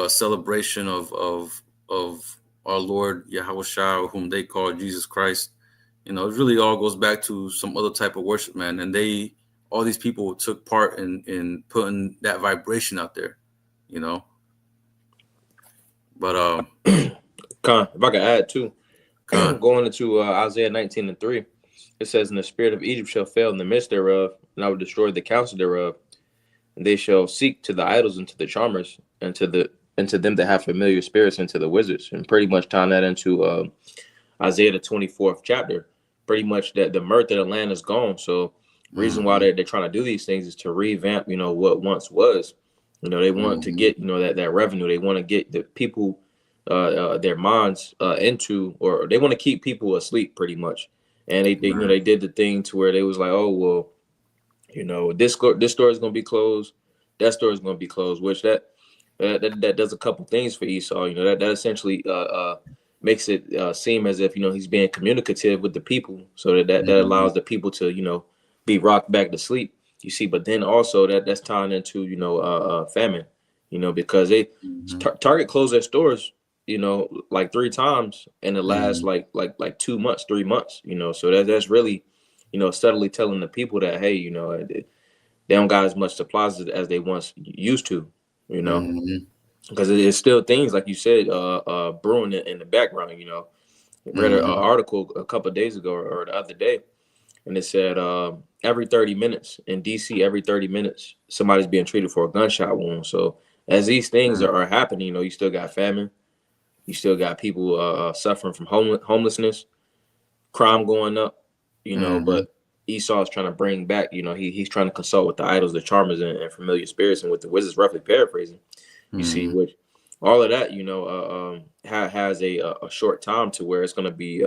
S1: celebration of our Lord Yahushua, whom they call Jesus Christ. It really all goes back to some other type of worship, man. And all these people took part in putting that vibration out there, But
S2: Con, if I could add too, going into Isaiah 19:3, it says, "And the spirit of Egypt shall fail in the midst thereof, and I will destroy the counsel thereof, and they shall seek to the idols and to the charmers, and to them that have familiar spirits, and to the wizards." And pretty much tying that into Isaiah the 24th chapter, pretty much that the mirth of the land is gone. So reason why they're trying to do these things is to revamp, what once was. They want to get, that revenue. They want to get the people their minds into, or they want to keep people asleep pretty much. And they they did the thing to where they was like, oh, well, this store is going to be closed. That store is going to be closed, which that does a couple things for Esau. That essentially makes it seem as if, he's being communicative with the people, so that allows the people to, be rocked back to sleep. You see, but then also that's tying into, famine, because they Target closed their stores, like 3 times in the last like 2 months, 3 months, so that's really, subtly telling the people that, hey, they don't got as much supplies as they once used to, because it's still things like you said, brewing in the background. I read an article a couple of days ago or the other day, and it said every 30 minutes in DC, every 30 minutes, somebody's being treated for a gunshot wound. So as these things are happening, you still got famine, you still got people suffering from homelessness, crime going up, but Esau is trying to bring back, he's trying to consult with the idols, the charmers, and familiar spirits, and with the wizards, roughly paraphrasing. You see, which all of that, has a short time to where it's going to be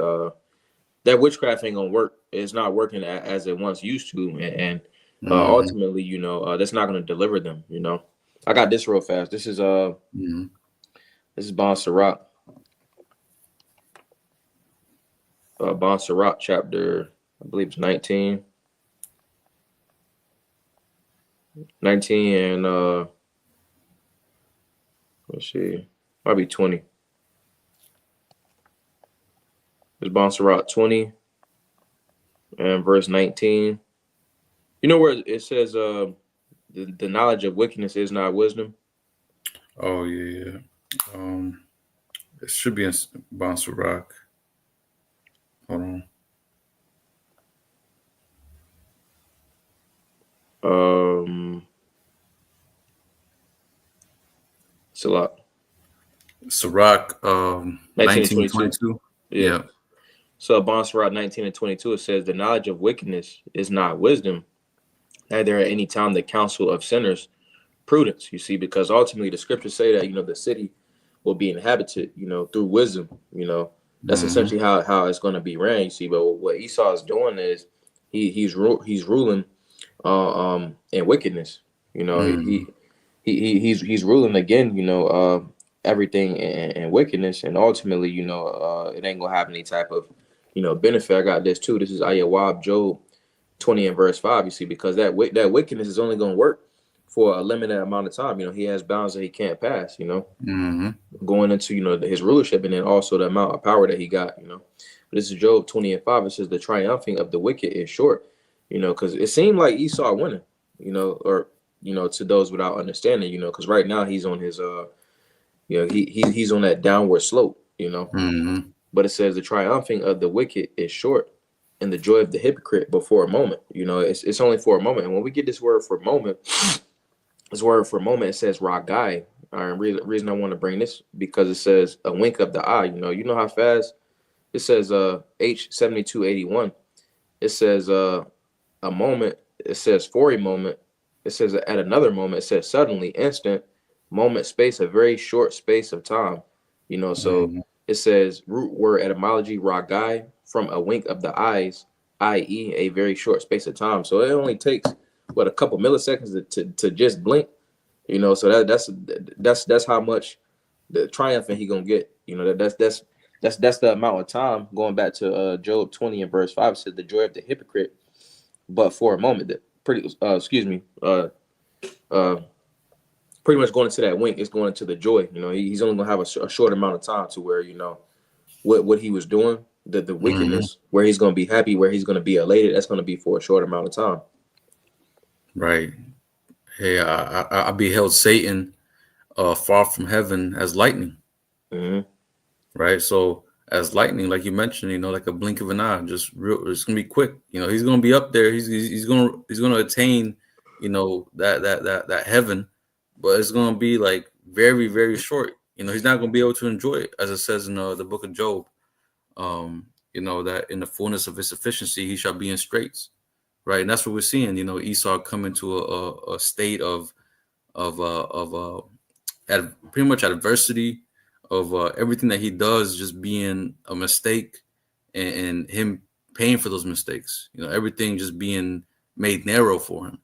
S2: that witchcraft ain't gonna work. It's not working as it once used to, and
S1: Mm-hmm.
S2: ultimately, that's not gonna deliver them. I got this real fast.
S1: Mm-hmm.
S2: This is Bon Sirach, Bon Sirach chapter, I believe it's 19 and let's see, might be 20. It's Bon Sirach 20 and verse 19. You know where it says the knowledge of wickedness is not wisdom.
S1: Oh yeah, yeah. It should be in Bouncer Rock. Hold on.
S2: Um, it's a lot.
S1: Sirach,
S2: 19 and 22.
S1: 1922.
S2: Yeah.
S1: Yeah.
S2: So Bon Sirach 19 and 22, it says, the knowledge of wickedness is not wisdom, neither at any time the counsel of sinners prudence. You see, because ultimately the scriptures say that, the city will be inhabited, through wisdom. That's
S1: Mm-hmm.
S2: essentially how it's going to be ran. You see, but what Esau is doing is he's ruling in wickedness. You know,
S1: Mm-hmm.
S2: he's ruling again. Everything in wickedness, and ultimately, it ain't gonna have any type of benefit. I got this too. This is Ayawab Job 20 and verse 5. You see, because that wickedness is only gonna work for a limited amount of time. He has bounds that he can't pass.
S1: Mm-hmm.
S2: Going into his rulership, and then also the amount of power that he got. But this is Job 20 and 5. It says the triumphing of the wicked is short. Because it seemed like Esau winning. Or to those without understanding. Because right now he's on his he's on that downward slope.
S1: Mm-hmm.
S2: But it says the triumphing of the wicked is short, and the joy of the hypocrite but for a moment. It's only for a moment. And when we get this word for moment, it says ragai. All right, reason I want to bring this because it says a wink of the eye. You know how fast it says H7281. It says a moment. It says for a moment. It says at another moment. It says suddenly, instant, moment, space, a very short space of time. So
S1: Mm-hmm.
S2: it says root word etymology ragai from a wink of the eyes, i.e., a very short space of time. So it only takes a couple milliseconds to just blink. So that's how much the triumphant he gonna get. That's the amount of time. Going back to Job 20 and verse 5, it said the joy of the hypocrite, but for a moment. That pretty excuse me, uh, pretty much going into that wink is going into the joy. He's only gonna have a short amount of time to where what he was doing, the
S1: Mm-hmm.
S2: wickedness, where he's gonna be happy, where he's gonna be elated. That's gonna be for a short amount of time.
S1: Right. Hey, I beheld Satan far from heaven as lightning.
S2: Mm-hmm.
S1: Right. So as lightning, like you mentioned, like a blink of an eye, just real. It's gonna be quick. He's gonna be up there. He's gonna attain, that heaven, but it's gonna be like very very short. He's not gonna be able to enjoy it, as it says in the book of Job. That in the fullness of his sufficiency, he shall be in straits. Right, and that's what we're seeing. Esau come into a state of pretty much adversity of everything that he does just being a mistake, and him paying for those mistakes. Everything just being made narrow for him.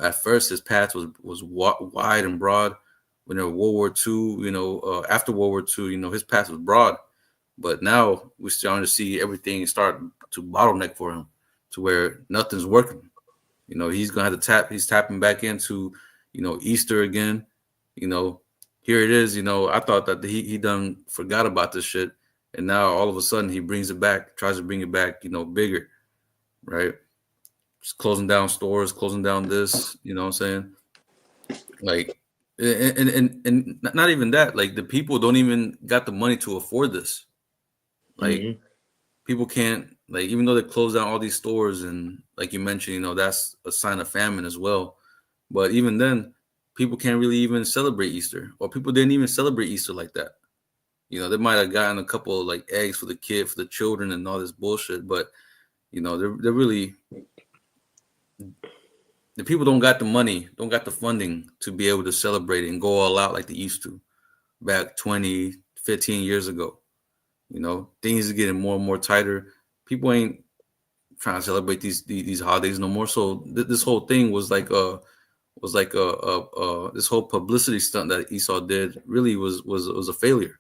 S1: At first his path was wide and broad. When World War II, after World War II, his path was broad, but now we're starting to see everything start to bottleneck for him, to where nothing's working. He's gonna have to tap. He's tapping back into, Easter again. You know, Here it is. I thought that he done forgot about this shit, and now all of a sudden he brings it back, tries to bring it back. Bigger, right? Just closing down stores, closing down this. You know what I'm saying? Like, and not even that. Like, the people don't even got the money to afford this. Like,
S2: Mm-hmm.
S1: people can't, like, even though they close down all these stores, and like you mentioned, that's a sign of famine as well. But even then, people can't really even celebrate Easter, or people didn't even celebrate Easter like that. They might have gotten a couple of, like, eggs for the children, and all this bullshit. But they're really, the people don't got the money, don't got the funding to be able to celebrate it and go all out like they used to back 20, 15 years ago. Things are getting more and more tighter. people ain't trying to celebrate these holidays no more. So this whole thing was like this whole publicity stunt that Esau did really was a failure.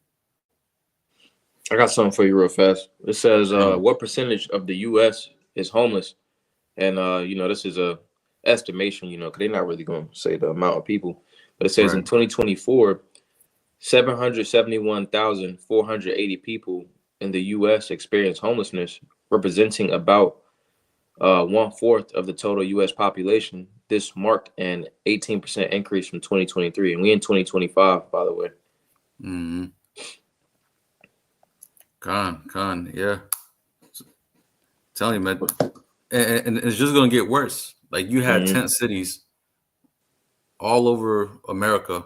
S2: I got something for you real fast. It says,
S1: Um,
S2: what percentage of the U.S. is homeless? And this is a estimation, because they're not really going to say the amount of people. But it says
S1: right.
S2: in 2024, 771,480 people in the U.S. experienced homelessness, representing about 1/4 of the total U.S. population. This marked an 18% increase from 2023, and we in 2025, by the way.
S1: Mm-hmm. Con, yeah. Telling you, man, and it's just gonna get worse. Like you had
S2: Mm-hmm.
S1: tent cities all over America,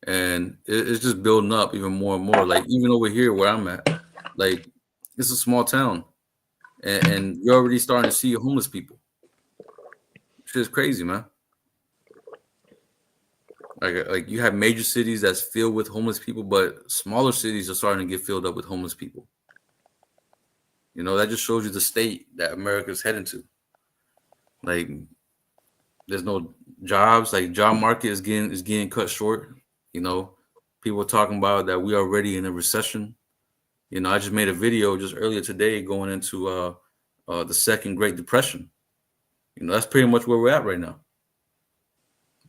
S1: and it's just building up even more and more. Like even over here where I'm at, like it's a small town, and you're already starting to see homeless people. Shit's crazy, man. Like you have major cities that's filled with homeless people, but smaller cities are starting to get filled up with homeless people. You know, that just shows you the state that America's heading to. Like there's no jobs, like job market is getting cut short. You know, people are talking about that we are already in a recession. You know, I just made a video just earlier today going into the second Great Depression. You know, that's pretty much where we're at right now.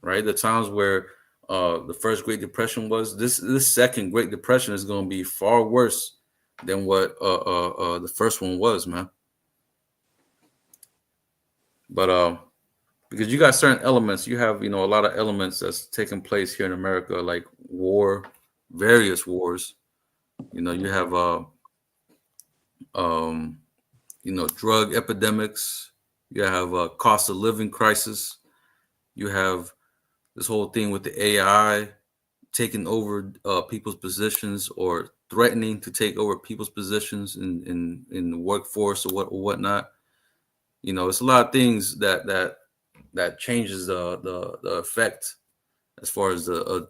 S1: Right? The times where the first Great Depression was, this second Great Depression is going to be far worse than what the first one was, man. But because you got certain elements, you have a lot of elements that's taking place here in America, like war, various wars. You know, you have um, drug epidemics. You have a cost of living crisis. You have this whole thing with the AI taking over people's positions or threatening to take over people's positions in the workforce or whatnot. You know, it's a lot of things that changes the effect as far as the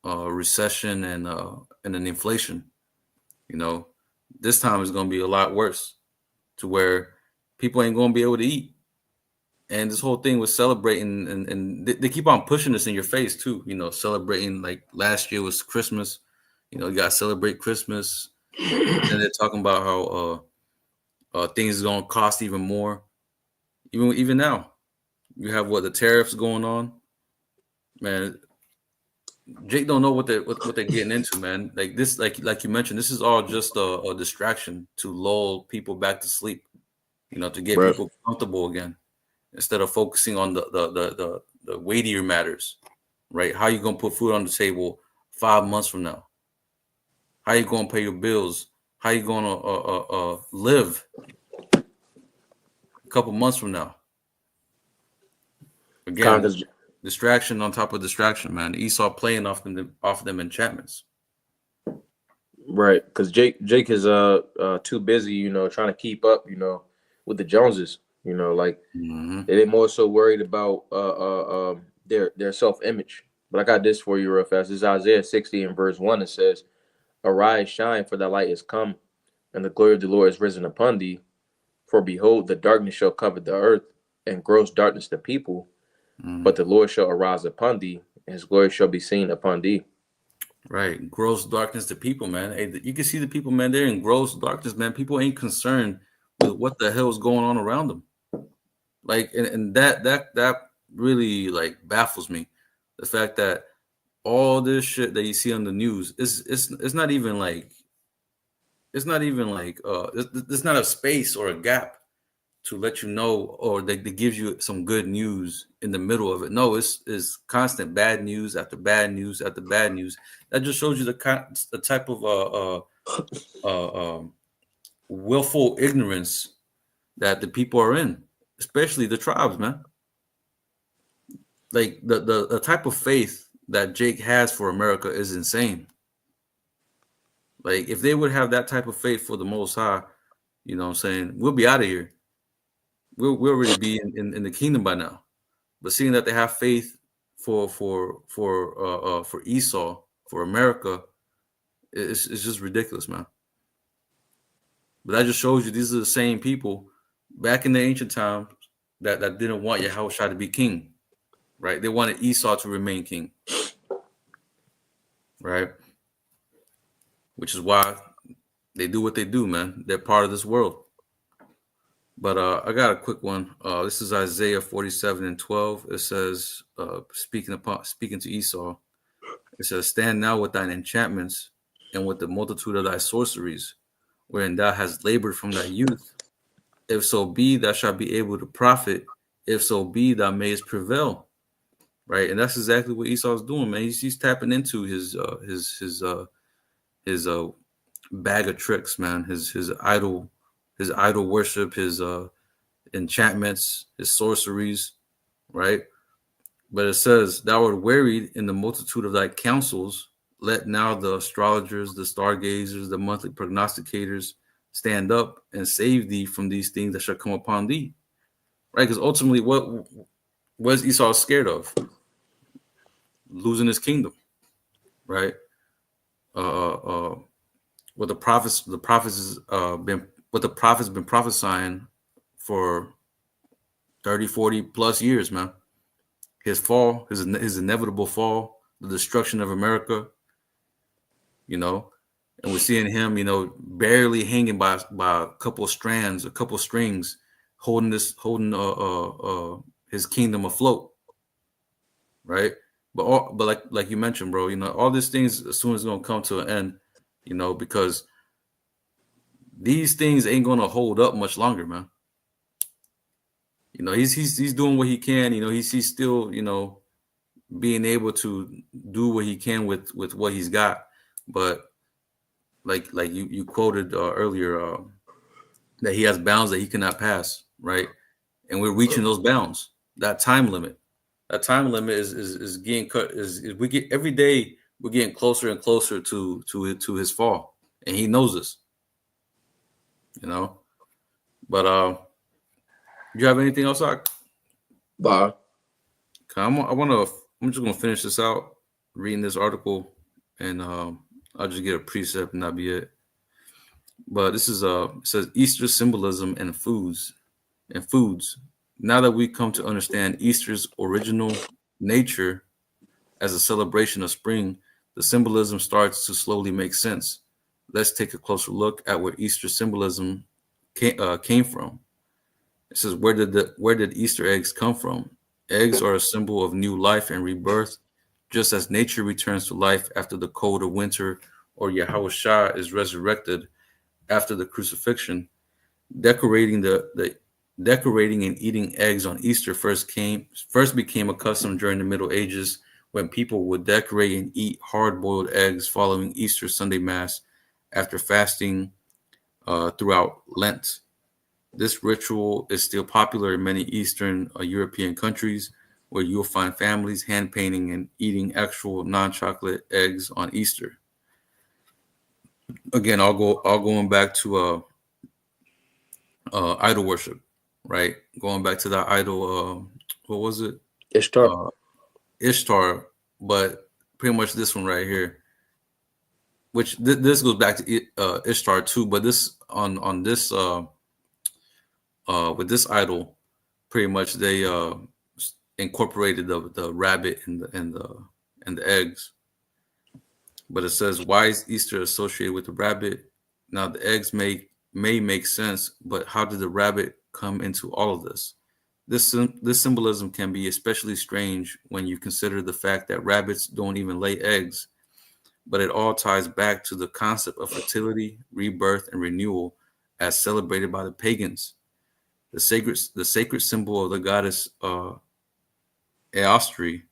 S1: recession and an inflation. You know, this time is going to be a lot worse to where people ain't going to be able to eat. And this whole thing was celebrating, and they keep on pushing this in your face too. You know, celebrating like last year was Christmas. You know, you got to celebrate Christmas. And they're talking about how things is going to cost even more. Even now, you have the tariffs going on. Man, Jake don't know what they're getting into, man. Like this, like you mentioned, this is all just a distraction to lull people back to sleep. You know, to get
S2: Right.
S1: people comfortable again, instead of focusing on the weightier matters, right? How you gonna put food on the table 5 months from now? How you gonna pay your bills? How you gonna live a couple months from now? Again,
S2: Cause
S1: distraction on top of distraction, man. Esau playing off them enchantments.
S2: right, because Jake is too busy, trying to keep up, with the Joneses. Like
S1: Hmm.
S2: they more so worried about their self image. But I got this for you real fast. This is Isaiah 60 and verse 1. It says, "Arise, shine, for thy light is come, and the glory of the Lord is risen upon thee. For behold, the darkness shall cover the earth, and gross darkness the people.
S1: Hmm.
S2: But the Lord shall arise upon thee, and his glory shall be seen upon thee."
S1: Right, gross darkness to people, man. Hey, you can see the people, man. They're in gross darkness, man. People ain't concerned with what the hell is going on around them. Like, and that really like baffles me. The fact that all this shit that you see on the news is it's not even like it's not a space or a gap to let you know, or they gives you some good news in the middle of it. No, it's constant bad news after bad news after bad news. That just shows you the type of willful ignorance that the people are in, especially the tribes, man. Like the type of faith that Jake has for America is insane. Like if they would have that type of faith for the Most High, you know what I'm saying, we'll be out of here. We'll already be in the kingdom by now. But seeing that they have faith for Esau, for America, it's just ridiculous, man. But that just shows you these are the same people back in the ancient times that didn't want Yahushua to be king, right? They wanted Esau to remain king, right? Which is why they do what they do, man. They're part of this world. But I got a quick one. This is Isaiah 47:12. It says, speaking to Esau, it says, "Stand now with thine enchantments and with the multitude of thy sorceries, wherein thou hast labored from thy youth. If so be thou shalt be able to profit, if so be thou mayest prevail." Right, and that's exactly what Esau's doing, man. He's tapping into his bag of tricks, man. His idol worship, his enchantments, his sorceries, right? But it says, "Thou art wearied in the multitude of thy counsels. Let now the astrologers, the stargazers, the monthly prognosticators stand up and save thee from these things that shall come upon thee." Right? Because ultimately, what is Esau scared of? Losing his kingdom, right? What the prophets been what the prophets been prophesying for 30, 40 plus years, man. His fall, his inevitable fall, the destruction of America, you know, and we're seeing him, barely hanging by a couple of strands, a couple of strings, holding his kingdom afloat, right? But like you mentioned, bro, all these things as soon as it's gonna come to an end, because these things ain't gonna hold up much longer, man. He's doing what he can. He's still being able to do what he can with what he's got. But like you quoted earlier, that he has bounds that he cannot pass, right? And we're reaching those bounds. That time limit is getting cut. Is we get every day we're getting closer and closer to his fall, and he knows this. But you have anything else, Ak?
S2: Bye.
S1: I'm just gonna finish this out, reading this article, and I'll just get a precept and that'll be it. But this is it says Easter symbolism and foods. Now that we come to understand Easter's original nature as a celebration of spring, the symbolism starts to slowly make sense. Let's take a closer look at where Easter symbolism came from. It says, where did Easter eggs come from? Eggs are a symbol of new life and rebirth, just as nature returns to life after the cold of winter, or Yahushua is resurrected after the crucifixion. Decorating decorating and eating eggs on Easter first became a custom during the Middle Ages, when people would decorate and eat hard-boiled eggs following Easter Sunday Mass after fasting throughout Lent. This ritual is still popular in many Eastern European countries, where you'll find families hand painting and eating actual non-chocolate eggs on Easter. Again, all going back to idol worship, right? Going back to that idol, what was it?
S2: Ishtar.
S1: Ishtar, but pretty much this one right here, which this goes back to Ishtar too, but this on this with this idol, pretty much they incorporated the rabbit and the eggs. But it says, why is Easter associated with the rabbit? Now the eggs may make sense, but how did the rabbit come into all of this? This symbolism can be especially strange when you consider the fact that rabbits don't even lay eggs, but it all ties back to the concept of fertility, rebirth, and renewal as celebrated by the pagans. The sacred symbol of the goddess Eostri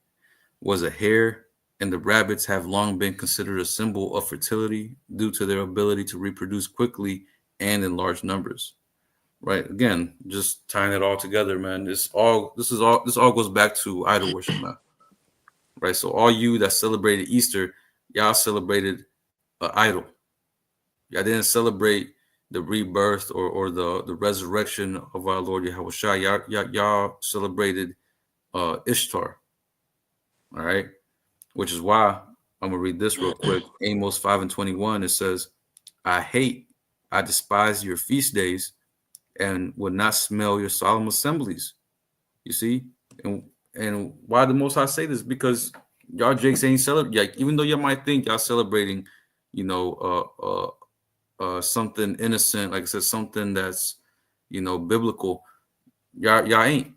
S1: was a hare, and the rabbits have long been considered a symbol of fertility due to their ability to reproduce quickly and in large numbers. Right. Again, just tying it all together, man. This all goes back to idol worship, man. Right. So all you that celebrated Easter, y'all celebrated an idol. Y'all didn't celebrate the rebirth or the resurrection of our Lord Yahushua. Y'all celebrated Ishtar. All right. Which is why I'm gonna read this real quick. Amos 5:21. It says, I I despise your feast days and would not smell your solemn assemblies. You see, and why the Most High say this? Because y'all Jakes ain't celebrating. Like, even though y'all might think y'all celebrating, you know, something innocent, like I said, something that's, biblical. Y'all ain't.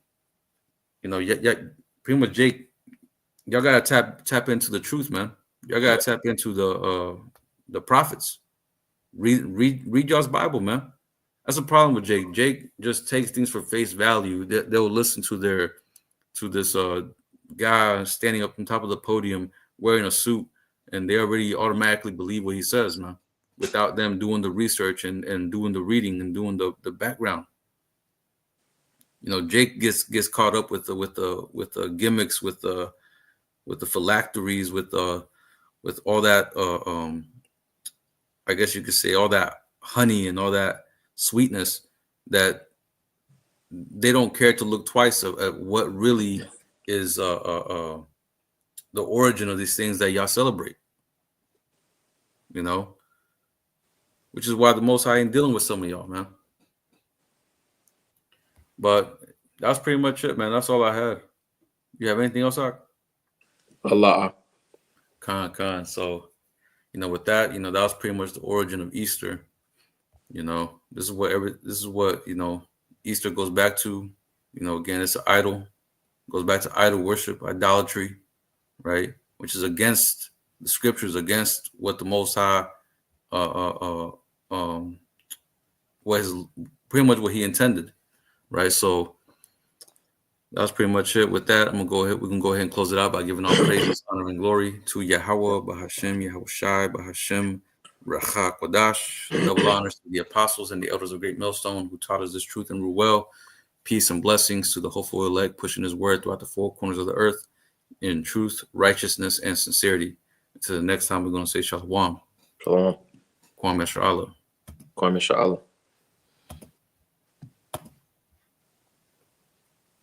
S1: Yeah, pretty much Jake. Y'all gotta tap into the truth, man. Y'all gotta tap into the prophets. Read y'all's Bible, man. That's the problem with Jake. Jake just takes things for face value. They'll listen to this guy standing up on top of the podium wearing a suit, and they already automatically believe what he says, man, without them doing the research and doing the reading and doing the background. Jake gets caught up with the gimmicks, with the phylacteries, with all that. I guess you could say all that honey and all that sweetness, that they don't care to look twice at what really is the origin of these things that y'all celebrate. Which is why the Most High ain't dealing with some of y'all, man. But that's pretty much it, man. That's all I had. You have anything else, Ak?
S2: Allah.
S1: Khan. So, with that, that was pretty much the origin of Easter. This is what Easter goes back to. Again, it's an idol. Goes back to idol worship, idolatry, right? Which is against the scriptures, against what the Most High, what is pretty much what He intended, right? So that's pretty much it. With that, we can go ahead and close it out by giving all praises, honor, and glory to Yahweh, Bahashem, Yahweh Shai, Bahashem, Racha Kodash. Double honors to the apostles and the elders of Great Millstone who taught us this truth and rule well. Peace and blessings to the hopeful elect pushing His word throughout the four corners of the earth in truth, righteousness, and sincerity. Until the next time, we're going to say Shalom.
S2: Shalom.
S1: Kwame Sha'Allah.
S2: Kwame Sha'Allah.